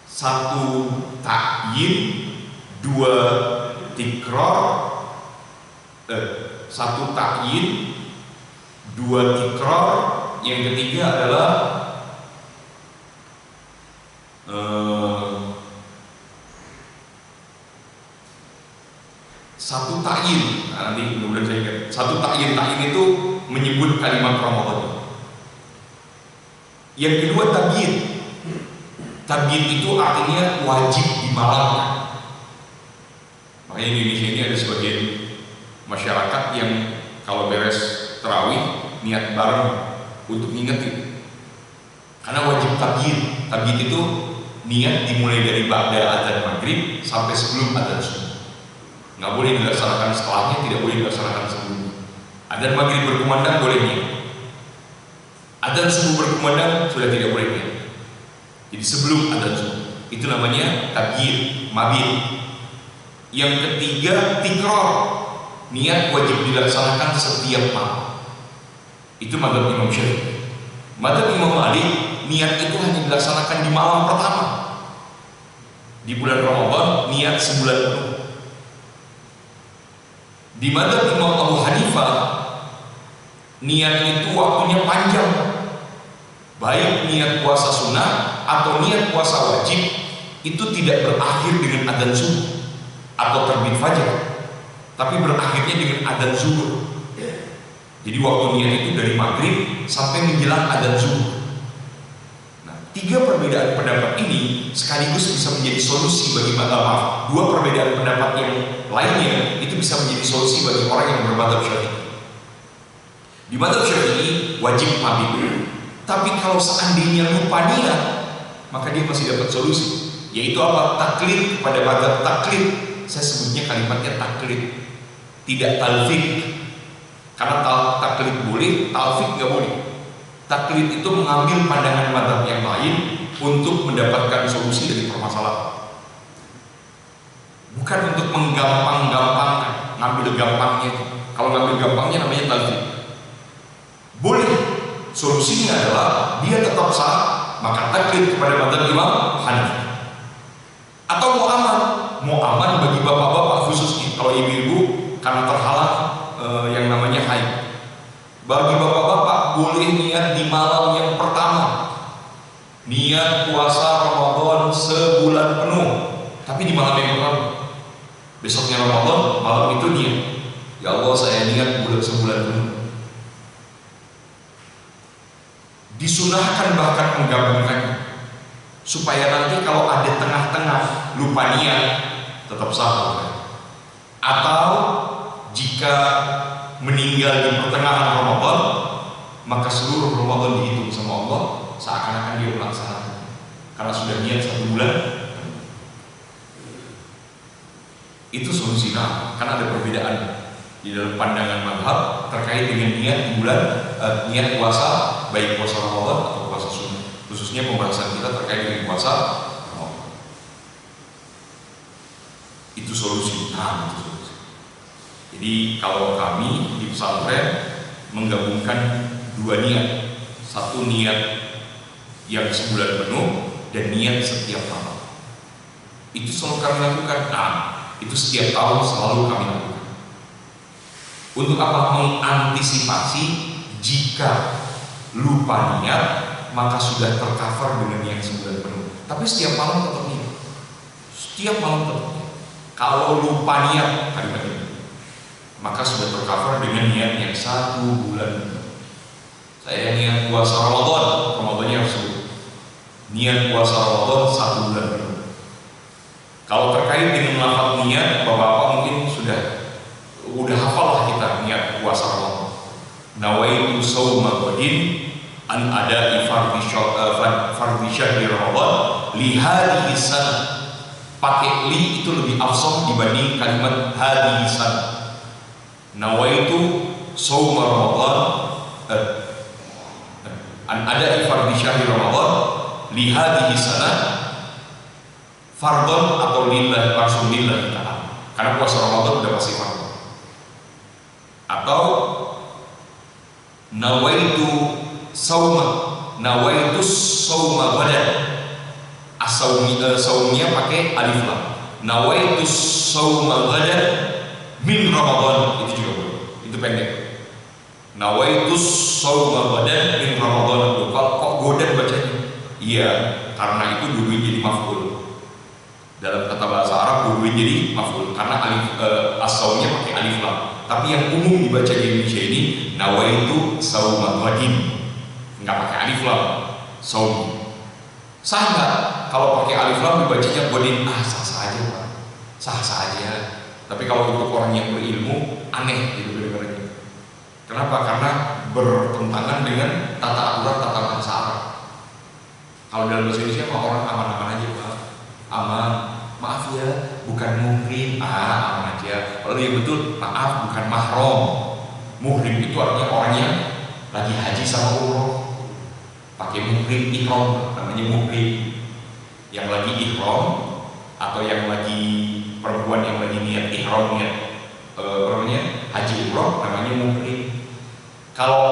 1 ta'yin, 2 tikrar, 1 ta'yin, 2 tikrar, yang ketiga adalah satu ta'yin. Nah, nanti mudah-mudahan saya ingat. 1 ta'yin itu menyebut kalimat Ramadan. Yang kedua tabyid. Tabyid itu artinya wajib dimalamkan. Makanya di Indonesia ini ada sebagian masyarakat yang kalau beres tarawih niat bareng untuk ngingetin. Karena wajib tabyid. Tabyid itu niat dimulai dari ba'da adzan maghrib sampai sebelum adzan subuh. Nggak boleh dilaksanakan setelahnya, tidak boleh dilaksanakan sebelumnya. Adzan maghrib berkumandang boleh niat. Adzan subuh berkumandang sudah tidak boleh niat. Jadi sebelum adzan subuh. Itu namanya tabyid, mabit. Yang ketiga tikrar. Niat wajib dilaksanakan setiap malam. Itu mazhab Imam Syafi'i. Mazhab Imam Malik, niat itu hanya dilaksanakan di malam pertama. Di bulan Ramadan niat sebulan penuh. Di mazhab Imam Abu Hanifah, niat itu waktunya panjang. Baik niat puasa sunnah atau niat puasa wajib itu tidak berakhir dengan adzan subuh atau terbit fajar, tapi berakhirnya dengan adzan zuhur. Jadi waktu niat itu dari maghrib sampai menjelang adzan zuhur. Nah, 3 perbedaan pendapat ini sekaligus bisa menjadi solusi bagi maaf, 2 perbedaan pendapat yang lainnya itu bisa menjadi solusi bagi orang yang bermadzhab Syafi'i. Di mazhab Syafi'i wajib mabit. Tapi kalau seandainya lupa niat, maka dia masih dapat solusi, yaitu apa? Taklid kepada mazhab taklid. Saya sebutnya kalimatnya taklid, tidak talfik. Karena taklid boleh, talfik nggak boleh. Taklid itu mengambil pandangan mazhab yang lain untuk mendapatkan solusi dari permasalahan, bukan untuk menggampang-gampangkan, ngambil gampangnya itu. Kalau ngambil gampangnya namanya talfik. Boleh, solusinya adalah dia tetap sah, maka taklid kepada mazhab Imam Hanafi. Atau mau aman bagi bapak-bapak khususnya. Kalau ibu-ibu karena terhalang yang namanya haid. Bagi bapak-bapak boleh niat di malam yang pertama, niat puasa Ramadan sebulan penuh, tapi di malam yang pertama. Besoknya Ramadan, malam itu niat, ya Allah saya niat sebulan penuh. Disunahkan bahkan menggabungkannya, supaya nanti kalau ada tengah-tengah lupa niat tetap sah. Atau jika meninggal di pertengahan Ramadan, maka seluruh Ramadan dihitung sama Allah seakan-akan dia melaksanakan, karena sudah niat 1 bulan. Itu solusinya, karena ada perbedaan di dalam pandangan mazhab terkait dengan niat di bulan niat puasa, baik puasa Ramadan atau puasa sunnah. Khususnya pembahasan kita terkait dengan puasa Ramadan. Itu solusi. Nah, itu solusi. Jadi kalau kami di pesantren menggabungkan 2 niat, 1 niat yang sebulan penuh dan niat setiap malam. Itu selalu kami lakukan. Nah, itu setiap tahun selalu kami lakukan. Untuk apa? Mengantisipasi jika lupa niat, maka sudah tercover dengan niat sebulan penuh. Tapi setiap malam tetap niat. Setiap malam tetap niat. Kalau lupa niat kalimat ini, maka sudah tercover dengan niat yang 1 bulan penuh. Saya niat puasa Ramadan, Ramadannya harus niat puasa Ramadan 1 bulan penuh. Kalau terkait dengan lafaz niat, bapak-bapak mungkin sudah hafal lah kita niat puasa Ramadan. Nawaitu shauma ghadin an ada'i fardhi syahri Ramadan li hadhihi sanah. Pakai li itu lebih afsah dibanding kalimat hadhihi sanah. Nawaitu shauma Ramadan an ada fardhi syahri Ramadan li hadhihi sanah fardhon atau lillah rasulillah ta'ala. Karena puasa Ramadan udah pasti fardhon. Atau nawaitu sauma badan. Saumnya pakai alif lam. Nawaitu sauma badan min Ramadan, itu juga boleh. Itu pendek. Nawaitu sauma badan min Ramadan. Kok godan bacanya? Iya, karena itu dulunya jadi maf'ul. Dalam kata bahasa Arab dulunya jadi maf'ul karena alif as-saumnya pakai alif lam. Tapi yang umum dibaca di Indonesia ini nawaitu sauma badin. Enggak pakai alif lam. Saum. Sah nggak kalau pakai alif lam dibacanya badin? Sah saja, Pak. Sah saja. Tapi kalau untuk orang yang berilmu aneh gitu kedengarannya. Kenapa? Karena bertentangan dengan tata aturan tata bahasa Arab. Kalau dalam bahasa Indonesia mah orang aman-aman aja, Pak. Aman. Maaf ya, bukan muhrim. Aman aja. Kalau yang betul, maaf bukan mahram. Muhrim itu artinya orang yang lagi haji sama umroh. Pakai muhrim ihram, namanya muhrim. Yang lagi ihram atau yang lagi perempuan yang lagi niat ihram, niat haji umroh, namanya muhrim. Kalau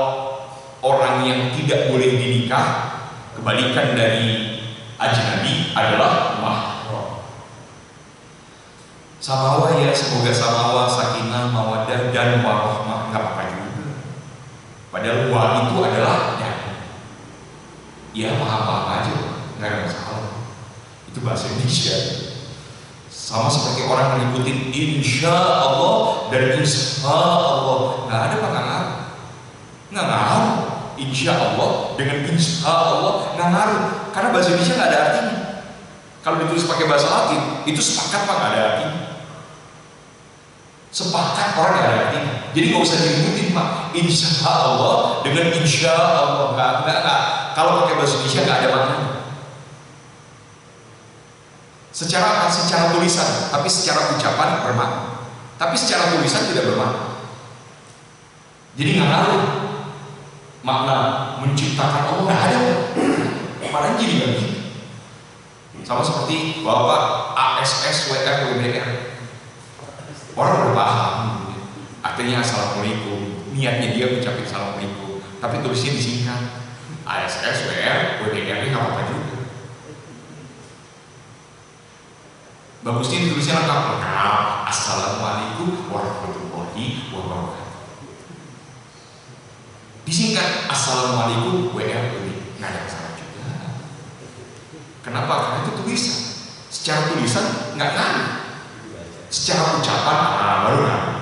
orang yang tidak boleh dinikah, kebalikan dari ajnabi adalah mahram. Samawa ya, semoga samawa, sakinah, mawadah dan warahmah, nggak apa-apa juga. Padahal wa itu adalah ya paham-paham aja, nggak ada masalah. Itu bahasa Indonesia. Sama seperti orang mengikuti insya Allah dan insya Allah, nggak ada pengaruh. Nggak ngaruh. Insya Allah dengan insya Allah nggak ngaruh, karena bahasa Indonesia nggak ada artinya. Kalau ditulis pakai bahasa Latin itu sepakat, Pak, nggak ada artinya. Sepakat orang nggak ada artinya. Jadi nggak usah diikutin, Pak. Insya Allah dengan insya Allah nggak. Kalau pakai bahasa Indonesia nggak ada maknanya. Secara tulisan, tapi secara ucapan bermakna. Tapi secara tulisan tidak bermakna. Jadi nggak ngaruh. Makna menciptakan Allah nggak ada. Padahal jadi nggak gitu. Sama seperti Bapak ASS WR WBR. Orang udah paham. Artinya assalamualaikum. Niatnya dia mengucapkan assalamualaikum. Tapi tulisnya disingkat. ASS WR WBR ini nggak apa-apa juga. Bagusnya tulisnya lengkap. Assalamualaikum warahmatullahi wabarakatuh. Disingkat assalamualaikum WR ini nggak ada masalah juga. Kenapa? Karena itu tulisan. Secara tulisan nggak ngaruh. Secara ucapan baru ngaruh.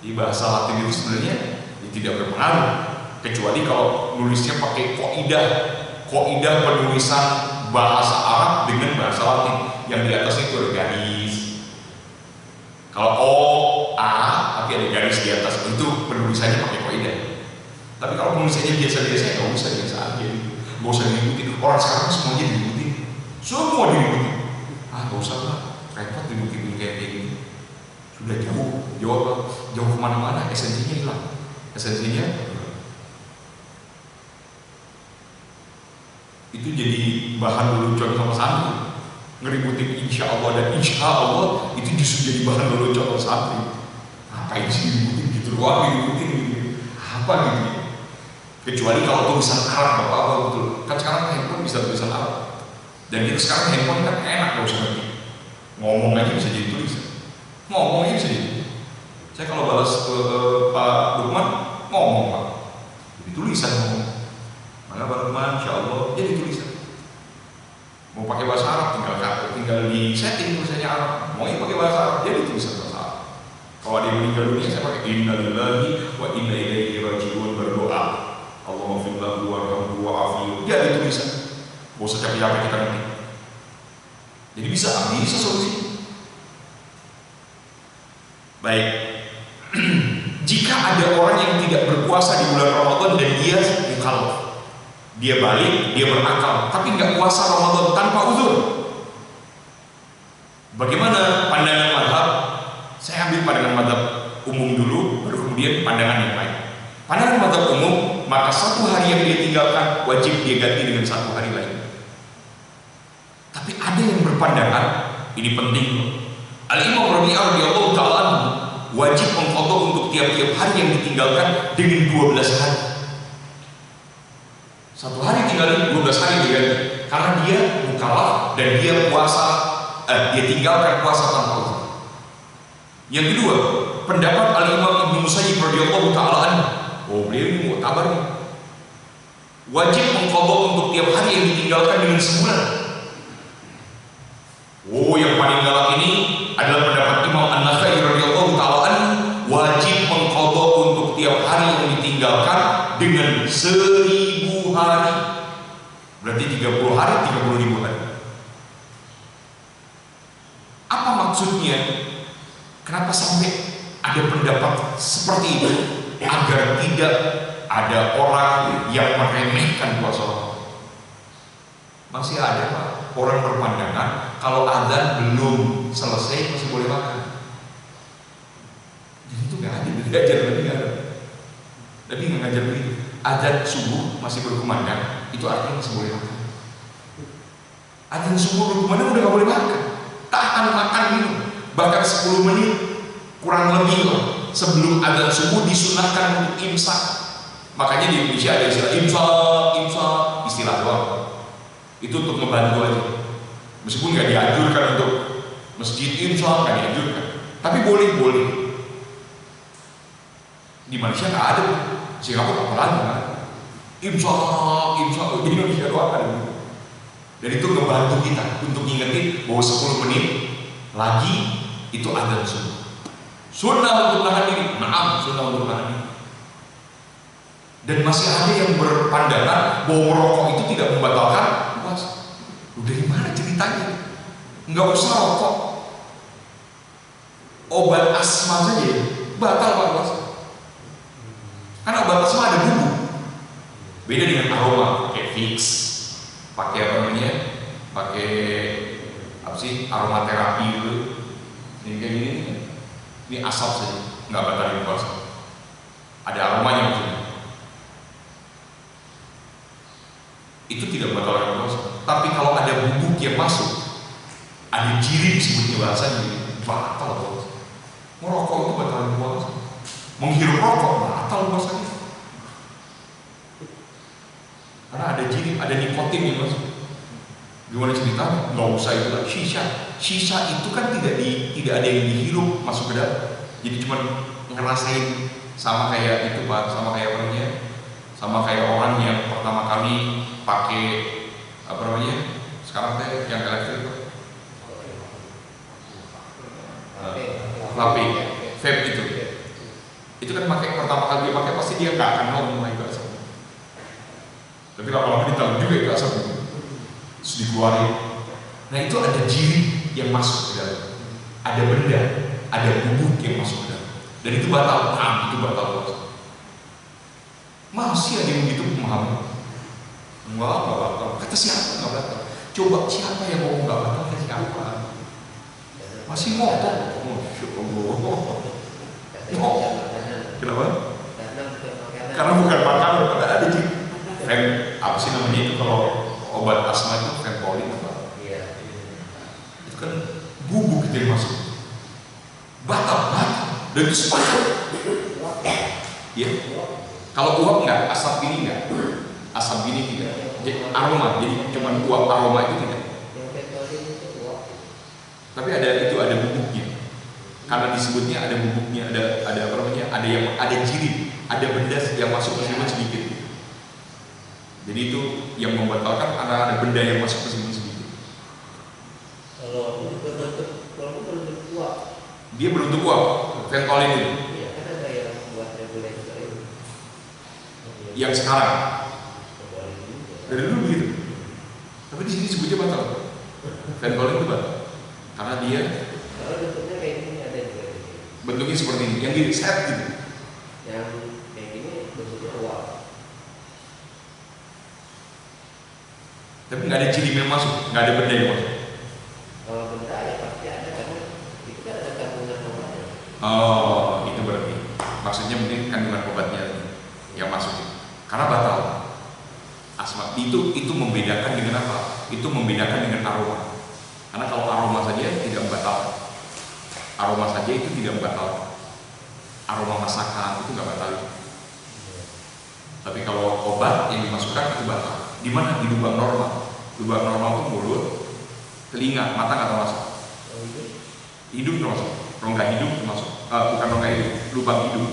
Di bahasa Latin itu sebenarnya tidak berpengaruh, kecuali kalau nulisnya pakai koidah penulisan bahasa Arab dengan bahasa Latin yang di atasnya itu ada garis. Kalau O A tapi ada garis di atas, itu penulisannya pakai koidah. Tapi kalau penulisannya biasa-biasa, nggak usah biasa aja, nggak usah diikuti. Orang sekarang semuanya diikuti, semua diikuti. Nggak usah lah, repot diikuti kayak gini. Sudah jauh kemana-mana, esensinya hilang. Esensinya itu jadi bahan lelucon sama santri. Ngeributin insya Allah dan insya Allah itu justru jadi bahan lelucon sama santri. Ngapain sih diikutin gitu doang, diikutin gitu. Apa gitu? Kecuali kalau tulisan Arab, apa betul. Kan sekarang handphone bisa tulisan Arab. Dan kita sekarang handphone kan enak, gak usah ngerti. Ngomong aja bisa jadi tulisan. Ngomong aja bisa jadi. Saya kalau balas ke Pak Lukman, ngomong, Pak. Jadi tulisan ngomong. Maka Pak Lukman, insya Allah, jadi tulisan. Mau pakai bahasa Arab, tinggal di setting tulisannya Arab. Mau pakai bahasa Arab, jadi tulisan bahasa Arab. Kalau ada yang meninggal dunia, saya pakai innalillahi wa inna ilaihi raji'un, berdoa. Allahumma fir lahu warhamhu wa'afihi. Jadi tulisan. Gak usah capek-capek kita ngerti. Jadi bisa solusi. Baik. Jika ada orang yang tidak berpuasa di bulan Ramadan dan dia mukallaf, dia balik, dia berakal, tapi nggak puasa Ramadan tanpa uzur, bagaimana pandangan mazhab? Saya ambil pandangan mazhab umum dulu, baru kemudian pandangan yang lain. Pandangan mazhab umum, maka satu hari yang dia tinggalkan wajib dia ganti dengan satu hari lain. Tapi ada yang berpandangan, ini penting. Al-Imam Rabi'ah radhiyallahu ta'ala anhu wajib mengqadha untuk tiap-tiap hari yang ditinggalkan dengan 12 hari. Satu hari tinggalin, 12 hari diganti. Karena dia mukallaf dan dia dia tinggalkan puasa tanpa uzur. Yang kedua, pendapat Al-Imam Ibnu Musayyib radhiyallahu ta'ala anhu, beliau ini mu'tabar nih, wajib mengqadha untuk tiap hari yang ditinggalkan dengan sebulan. Yang paling galak ini adalah pendapat Imam An-Nakhai radhiyallahu ta'ala anhu, wajib mengqadha untuk tiap hari yang ditinggalkan dengan 1000 hari. Berarti 30 hari, 30.000 hari. Apa maksudnya? Kenapa sampai ada pendapat seperti itu? Agar tidak ada orang yang meremehkan puasa Ramadan. Masih ada Pak, orang berpandangan kalau azan belum selesai masih boleh makan. Jadi itu nggak ada, diajar Nabi nggak ada. Nabi nggak ngajar begitu. Azan subuh masih berkumandang, itu artinya masih boleh makan. Azan subuh berkumandang udah nggak boleh makan. Tahan makan minum, bahkan 10 menit kurang lebih loh sebelum azan subuh disunahkan untuk imsak. Makanya di Indonesia ada istilah imsak, istilah doang. Itu untuk ngebantu aja. Meskipun nggak dianjurkan untuk masjid imsak, nggak dianjurkan. Tapi boleh. Di Malaysia nggak ada, Singapura apalagi kan? Imsak di Indonesia doang ada. Dan itu ngebantu kita untuk ngingetin bahwa 10 menit lagi itu azan subuh. Sunnah untuk nahan diri, sunnah untuk nahan diri. Dan masih ada yang berpandangan bahwa merokok itu tidak membatalkan puasa. Dari mana ceritanya? Nggak usah rokok, obat asma saja batal puasa. Karena obat asma ada bubuk. Beda dengan aroma, pakai fix, pakai apa namanya? Pakai apa sih? Aromaterapi dulu. Ini kayak gini. Ini asap saja, nggak batalin puasa. Ada aromanya maksudnya. Itu tidak batalkan puasa. Tapi kalau ada bubuk yang masuk, ada jirim sebutnya bahasanya, batal puasa. Merokok itu batalin puasa. Menghirup rokok batal puasanya. Karena ada jirim, ada nikotin yang masuk. Gimana ceritanya? Nggak usah itu lah. Shisha itu kan tidak ada yang dihirup masuk ke dalam. Jadi cuma ngerasain sama kayak itu Pak, sama kayak orangnya, sama kayak orang yang pertama kali pakai apa namanya? Sekarang teh yang elektrik Pak. Vape itu. Itu kan pertama kali dia pakai pasti dia nggak akan ngomong itu asap. Tapi lama-lama ditahan juga itu asap itu. Terus dikeluarin. Nah itu ada jiri yang masuk ke dalam, ada benda, ada bubuk yang masuk ke dalam, dan itu batal. Itu batal puasa. Masih ada yang begitu pemahaman. Enggak batal. Kata siapa nggak batal? Coba siapa yang mau nggak batal? Kata siapa? Masih ngotot. Kenapa? Karena bukan makanan, ada jiri. Apa sih namanya itu kalau obat asma itu fentolin apa? Itu kan bubuk yang masuk. Batal. Dan itu sepakat. Ya. Kalau uap enggak, asap gini enggak. Asap gini tidak. Jadi aroma, jadi cuma uap aroma itu tidak. Tapi ada bubuknya. Karena disebutnya ada bubuknya, ada apa namanya? Ada jiri, ada benda yang masuk meskipun sedikit. Jadi itu yang membatalkan karena ada benda yang masuk meskipun sedikit. Kalau berbentuk uap, dia berbentuk uap, fentolin itu. Iya, kan ada yang buat regulator itu. Yang sekarang. Dari dulu begitu. Tapi di sini sebutnya batal. Fentolin itu batal. Karena dia kalau bentuknya kayak gini ada juga. Bentuknya seperti ini, yang di set gitu. Yang kayak gini bentuknya uap. Tapi nggak ada ciri yang masuk, nggak ada benda yang masuk. Kalau benda ya pasti ada karena itu kan ada kandungan obatnya. Oh, itu berarti maksudnya mungkin kandungan obatnya. masukin karena batal. Asma itu membedakan dengan apa? Itu membedakan dengan aroma. Karena kalau aroma saja tidak membatalkan. Aroma saja itu tidak membatalkan. Aroma masakan itu nggak batal. Tapi kalau obat yang dimasukkan itu batal. Di mana? Di lubang normal. Lubang normal itu mulut, telinga, mata nggak termasuk. Hidung termasuk. Rongga hidung termasuk. Bukan rongga hidung, lubang hidung,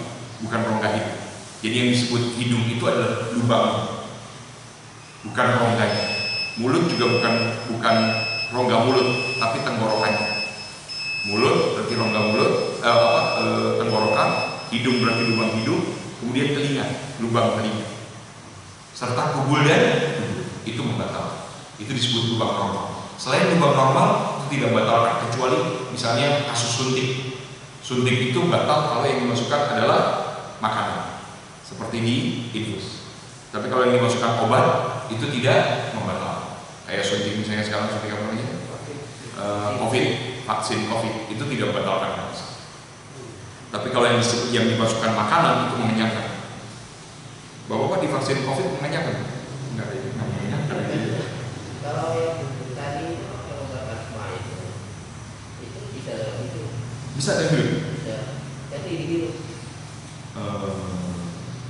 bukan rongga hidung. Jadi yang disebut hidung itu adalah lubang, bukan rongganya. Mulut juga bukan rongga mulut, tapi tenggorokannya. Mulut berarti rongga mulut, tenggorokan. Hidung berarti lubang hidung. Kemudian telinga, lubang telinga. Serta kubul dan itu membatalkan. Itu disebut lubang normal. Selain lubang normal itu tidak membatalkan, kecuali misalnya kasus suntik. Suntik itu batal kalau yang dimasukkan adalah makanan, seperti di infus. Tapi kalau yang dimasukkan obat itu tidak membatalkan. Kayak suntik misalnya sekarang suntik apa namanya? COVID, vaksin COVID itu tidak membatalkan. Tapi kalau yang dimasukkan makanan itu mengenyangkan. Bapak divaksin COVID mengenyangkan? Enggak, mengenyangkan. Kalau yang tadi kalau obat asma itu bisa itu. Bisa dan hidup. Bisa. Jadi dihirup.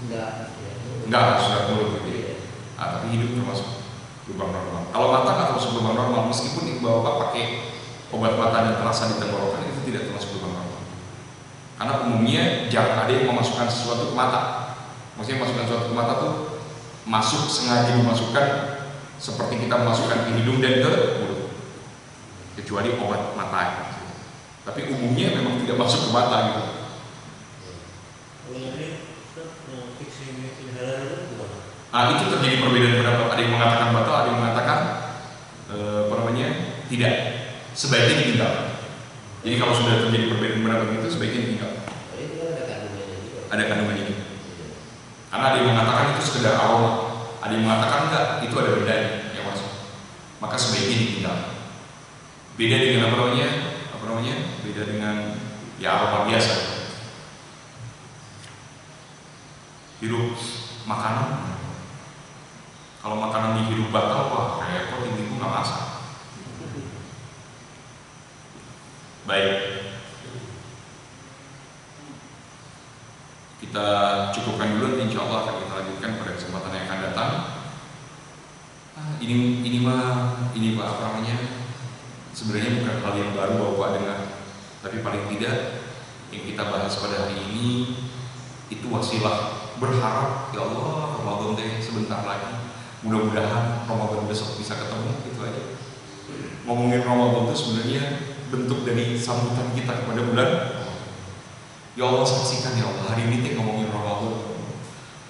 Enggak Sudah mulut begitu. Tapi hidup termasuk lubang normal. Kalau mata nggak termasuk lubang normal, meskipun ibu bapak pakai obat mata yang terasa di tenggorokan itu tidak termasuk lubang normal. Karena umumnya jarang ada yang memasukkan sesuatu ke mata. Maksudnya masukkan sesuatu ke mata tuh masuk sengaja dimasukkan seperti kita memasukkan ke hidung dan ke mulut. Kecuali obat mata. Tapi umumnya memang tidak masuk ke mata gitu. Itu terjadi perbedaan pendapat. Ada yang mengatakan batal, ada yang mengatakan tidak. Sebaiknya ditinggalkan. Jadi kalau sudah terjadi perbedaan pendapat itu sebaiknya ditinggalkan. Ada kandungan ini. Karena ada yang mengatakan itu sekedar aroma, ada yang mengatakan enggak, itu ada bedanya yang masuk. Maka sebaiknya ditinggalkan. Beda dengan apa namanya? Beda dengan ya aroma biasa. Hirup makanan. Kalau makanan dihirup batal, wah repot, ini nggak masak. Baik, kita cukupkan dulu. Insya Allah akan kita lanjutkan pada kesempatan yang akan datang. Ini Pak apa namanya? Sebenarnya bukan hal yang baru Bapak dengar, tapi paling tidak yang kita bahas pada hari ini itu wasilah berharap ya Allah Ramadan teh sebentar lagi. Mudah-mudahan Ramadan besok bisa ketemu, itu aja. Ngomongin Ramadan itu sebenarnya bentuk dari sambutan kita kepada bulan. Ya Allah saksikan ya Allah, hari ini kita ngomongin Ramadan.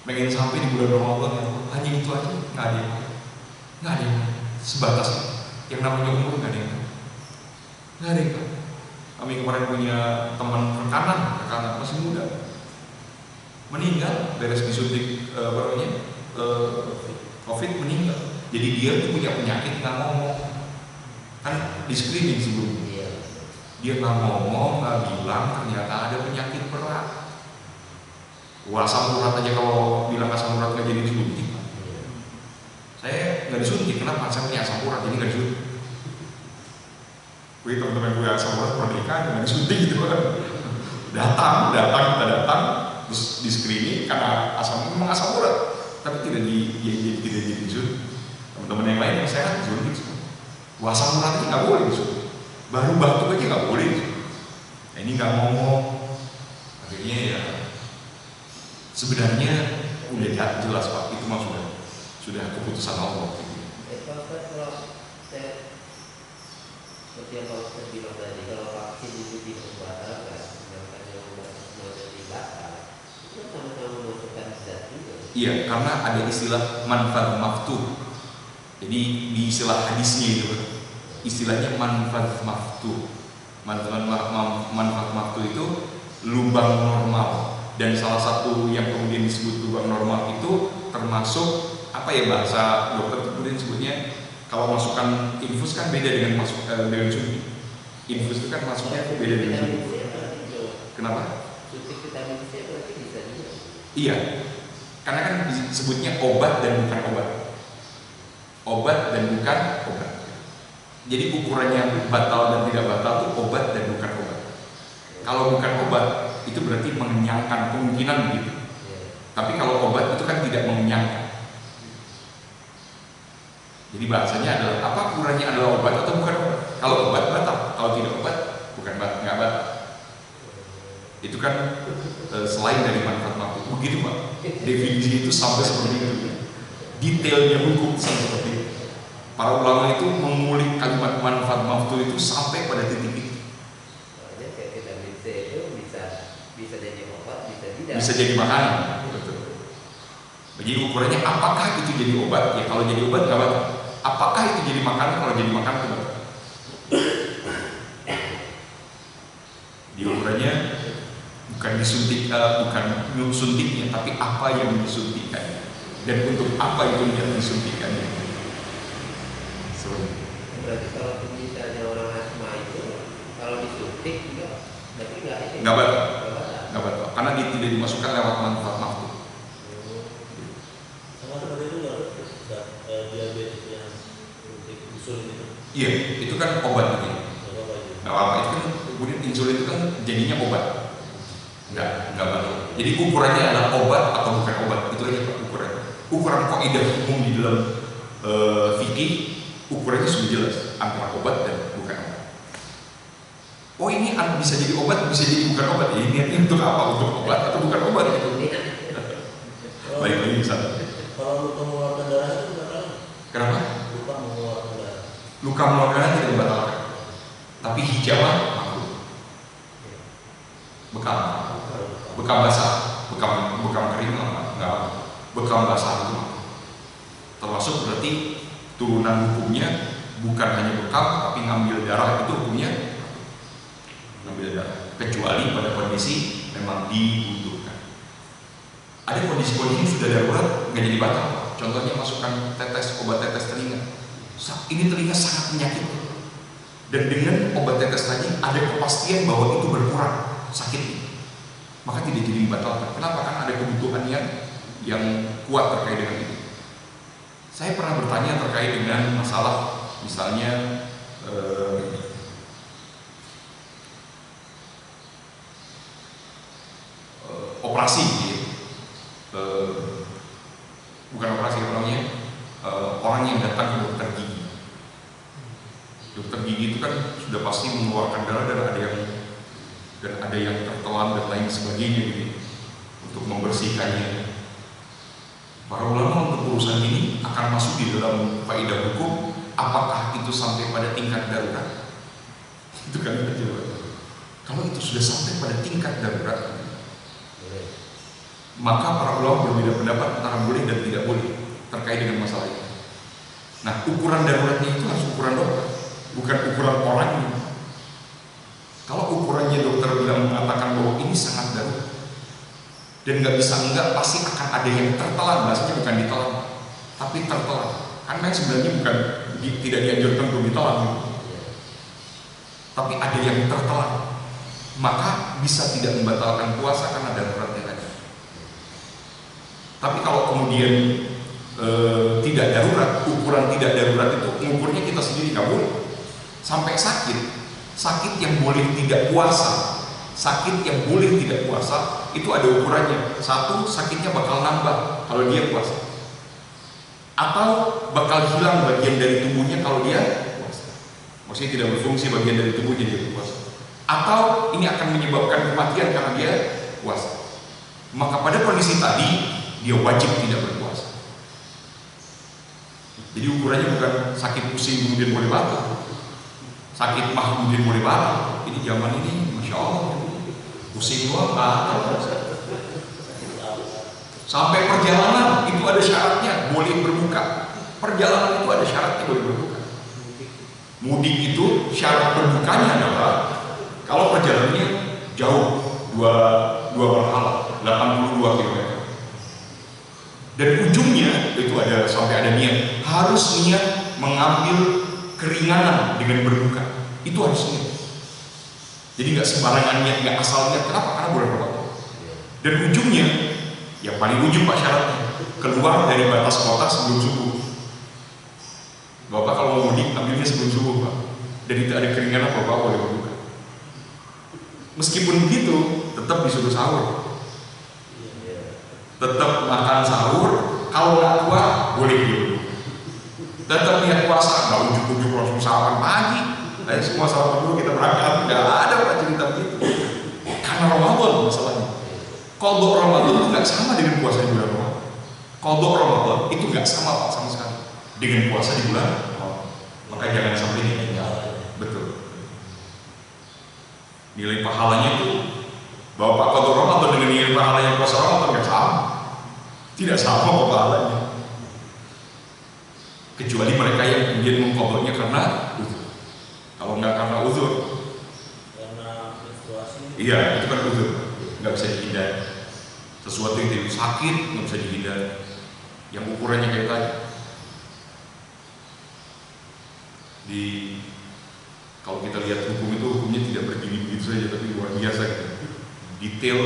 Pengen sampai di bulan Ramadan ya Allah, hanya itu aja, nggak ada yang sebatas yang namanya umur nggak ada yang Kami kemarin punya teman rekanan masih muda, meninggal beres disuntik COVID, meninggal. Jadi dia tuh punya penyakit nggak ngomong, kan di screening sebelumnya. Dia nggak ngomong, nggak bilang, ternyata ada penyakit berat. Wah, asam urat aja kalau bilang asam urat nggak jadi disuntik. Saya nggak disuntik, kenapa? Saya punya asam urat, jadi nggak disuntik. Wih, teman-teman gue asam urat pernikahan nggak disuntik gitu kan? Datang, kita datang, terus di screening karena memang asam urat, tapi tidak jadi disuntik. Teman-teman yang lain yang sehat disuntik. Wah, asam urat ini nggak boleh disuntik. Baru batuk aja nggak boleh. Nah, ini nggak ngomong. Akhirnya ya sebenarnya udah jelas Pak, itu mah sudah keputusan Allah. Kalau saya seperti yang Pak Ustaz bilang tadi, kalau vaksin itu tidak membatalkan, sedangkan yang membatalkan dibatal, itu sama-sama memasukkan zat juga. Iya, karena ada istilah manfaat maftuh. Jadi di istilah hadisnya itu istilahnya manfaat maftuh. Manfaat maftuh itu lubang normal, dan salah satu yang kemudian disebut lubang normal itu termasuk apa ya, bahasa dokter kemudian sebutnya, kalau masukkan infus kan beda dengan dengan suntik. Infus itu kan masuknya beda dengan suntik. Kenapa? Suntik vitamin C berarti bisa juga. Iya, Karena kan disebutnya obat dan bukan obat. Obat dan bukan obat. Jadi ukurannya batal dan tidak batal itu obat dan bukan obat. Kalau bukan obat itu berarti mengenyangkan, kemungkinan begitu. Tapi kalau obat itu kan tidak mengenyangkan. Jadi bahasanya adalah apa ukurannya adalah obat atau bukan obat. Kalau obat batal, kalau tidak obat bukan nggak batal. Itu kan selain dari manfaat makhluk. Begitu Pak. Definisi itu sampai seperti itu. Detailnya hukum seperti itu. Para ulama itu mengulik kalimat manfaat makhluk itu sampai pada titik itu. Soalnya kayak vitamin C itu bisa jadi obat, bisa tidak. Bisa jadi makanan. Betul. Jadi ukurannya apakah itu jadi obat? Ya kalau jadi obat nggak batal. Apakah itu jadi makanan? Kalau jadi makanan itu batal. Di ukurannya bukan disuntik, bukan suntiknya, tapi apa yang disuntikkan dan untuk apa itu yang disuntikkannya. Berarti kalau misalnya orang asma itu kalau disuntik juga, tapi nggak batal, karena dia tidak dimasukkan lewat manfaat makhluk. Sama seperti itu nggak diabetes yang insulin itu? Iya, itu kan obat gitu. Nggak apa-apa, itu kan kemudian insulin itu kan jadinya obat. Nggak batal. Jadi ukurannya adalah obat atau bukan obat, itu aja Pak ukurannya. Ukuran kaidah umum di dalam fikih, ukurannya sudah jelas antara obat dan bukan obat. Oh ini bisa jadi obat, bisa jadi bukan obat. Ya, ini untuk apa? Untuk obat atau bukan obat itu? Baik lagi misalnya. Kalau luka mengeluarkan darah itu batal? Kenapa? Luka mengeluarkan darah. Luka mengeluarkan darah tidak dibatalkan, tapi hijauan makruh. Bekam basah, bekam kering nggak, bekam basah itu makruh. Termasuk berarti turunan hukumnya bukan hanya bekam, tapi ngambil darah itu hukumnya ngambil darah, kecuali pada kondisi memang dibutuhkan. Ada kondisi-kondisi yang sudah darurat nggak jadi batal. Contohnya masukkan obat tetes telinga. Ini telinga sangat menyakitkan. Dan dengan obat tetes tadi ada kepastian bahwa itu berkurang sakitnya, maka tidak jadi dibatalkan. Kenapa? Kan ada kebutuhan yang kuat terkait dengan itu. Saya pernah bertanya terkait dengan masalah misalnya operasi gitu. Bukan operasi namanya, orang yang datang ke dokter gigi. Dokter gigi itu kan sudah pasti mengeluarkan darah dan ada yang tertelan dan lain sebagainya gitu, untuk membersihkannya. Para ulama untuk urusan ini akan masuk di dalam kaidah hukum, apakah itu sampai pada tingkat darurat? Itu kan jawabannya. Kalau itu sudah sampai pada tingkat darurat, maka para ulama berbeda pendapat antara boleh dan tidak boleh terkait dengan masalah ini. Nah, ukuran daruratnya itu harus ukuran dokter, bukan ukuran orangnya. Kalau ukurannya dokter bilang mengatakan bahwa ini sangat darurat dan nggak bisa enggak, pasti akan ada yang tertelan, bahasanya bukan ditelan, tapi tertelan. Karena sebenarnya bukan tidak dianjurkan untuk ditelan, tapi ada yang tertelan, maka bisa tidak membatalkan puasa karena daruratnya tadi. Tapi kalau kemudian tidak darurat, ukuran tidak darurat itu mengukurnya kita sendiri nggak boleh. Sampai sakit yang boleh tidak puasa, sakit yang boleh tidak puasa itu ada ukurannya. Satu, sakitnya bakal nambah kalau dia puasa, atau bakal hilang bagian dari tubuhnya kalau dia puasa. Maksudnya tidak berfungsi bagian dari tubuhnya dia puasa. Atau ini akan menyebabkan kematian karena dia puasa. Maka pada kondisi tadi dia wajib tidak berpuasa. Jadi ukurannya bukan sakit pusing kemudian boleh batal, sakit mah kemudian boleh batal. Ini zaman ini, masya Allah, pusing doang batal. Sampai perjalanan itu ada syaratnya, boleh berbuka. Perjalanan itu ada syaratnya, boleh berbuka. Mudik itu syarat berbukanya adalah kalau perjalanannya jauh, dua berhala, 82 km. Dan ujungnya itu sampai ada niat, harus niat mengambil keringanan dengan berbuka. Itu harus niat. Jadi nggak sembarangan niat, nggak asal niat. Kenapa? Karena boleh berbuka. Dan ujungnya Yang paling ujung Pak syaratnya, keluar dari batas kota sebelum subuh. Bapak kalau mau mudik ambilnya sebelum subuh Pak. Dan itu ada keringanan Bapak boleh berbuka. Meskipun begitu, tetap disuruh sahur. Tetap makan sahur, kalau nggak kuat boleh dulu. Tetap niat puasa, nggak ujuk-ujuk langsung sarapan pagi. Ayo semua sarapan dulu kita berangkat. Nggak ada Pak cerita begitu. Karena Ramadan masalahnya. Qadha Ramadan itu nggak sama dengan puasa di bulan Ramadan. Qadha Ramadan itu nggak sama Pak sama sekali dengan puasa di bulan Ramadan. Makanya jangan sampai ditinggal. Betul. Nilai pahalanya itu bahwa Pak Qadha Ramadan dengan nilai pahalanya puasa Ramadan nggak sama. Tidak sama pahalanya. Kecuali mereka yang kemudian mengqadhanya karena uzur. Kalau nggak karena uzur, Karena menstruasi. iya itu kan uzur, nggak bisa dihindari. Sesuatu yang tidak sakit nggak bisa dihindari. Yang ukurannya kayak tadi. Kalau kita lihat hukum itu hukumnya tidak berdiri begitu saja, tapi luar biasa gitu. Detail.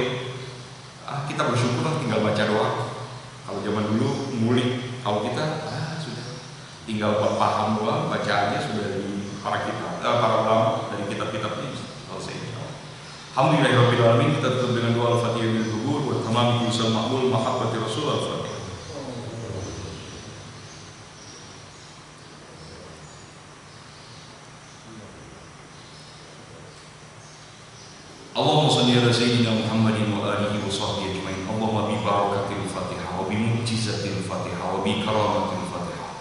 Kita bersyukurlah tinggal baca doa. Kalau zaman dulu ngulik, kalau kita sudah tinggal paham doa, bacaannya sudah dari para ulama dari kitab-kitab ini selesai. Alhamdulillahirabbil alamin. Kita tutup dengan doa Al-Fatihah bil qubur wa tamamul usul maqbul mahabbati Rasul Al-Fatihah. Allahumma shalli ala sayyidina Muhammadin wa alihi wa sahbihi ajma'in. Allahumma bi barakatil Fatihah wa bi mu'jizatil Fatihah wa bi karamatil Fatihah.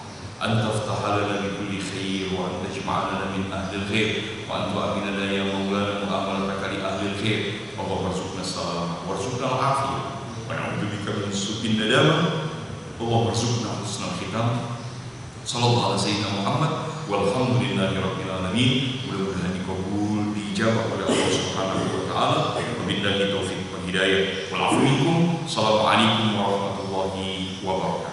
An taftaha lana bi kulli khair wa an tajma'ana min ahli al-khair wa an tu'amina lana ya maulana mu'amalataka li ahli al-khair. Allahumma warzuqna salam warzuqna al-afiyah wa na'udzubika min su'in nadamah. Allahumma warzuqna husnal khitam. Sallallahu ala sayyidina Muhammad walhamdulillahi rabbil alamin. Mudah-mudahan dikabul, dijabah oleh Allah Subhanahu wa taala. Wabillahi taufiq wal hidayah. Wal 'afwu minkum. Assalamualaikum warahmatullahi wabarakatuh.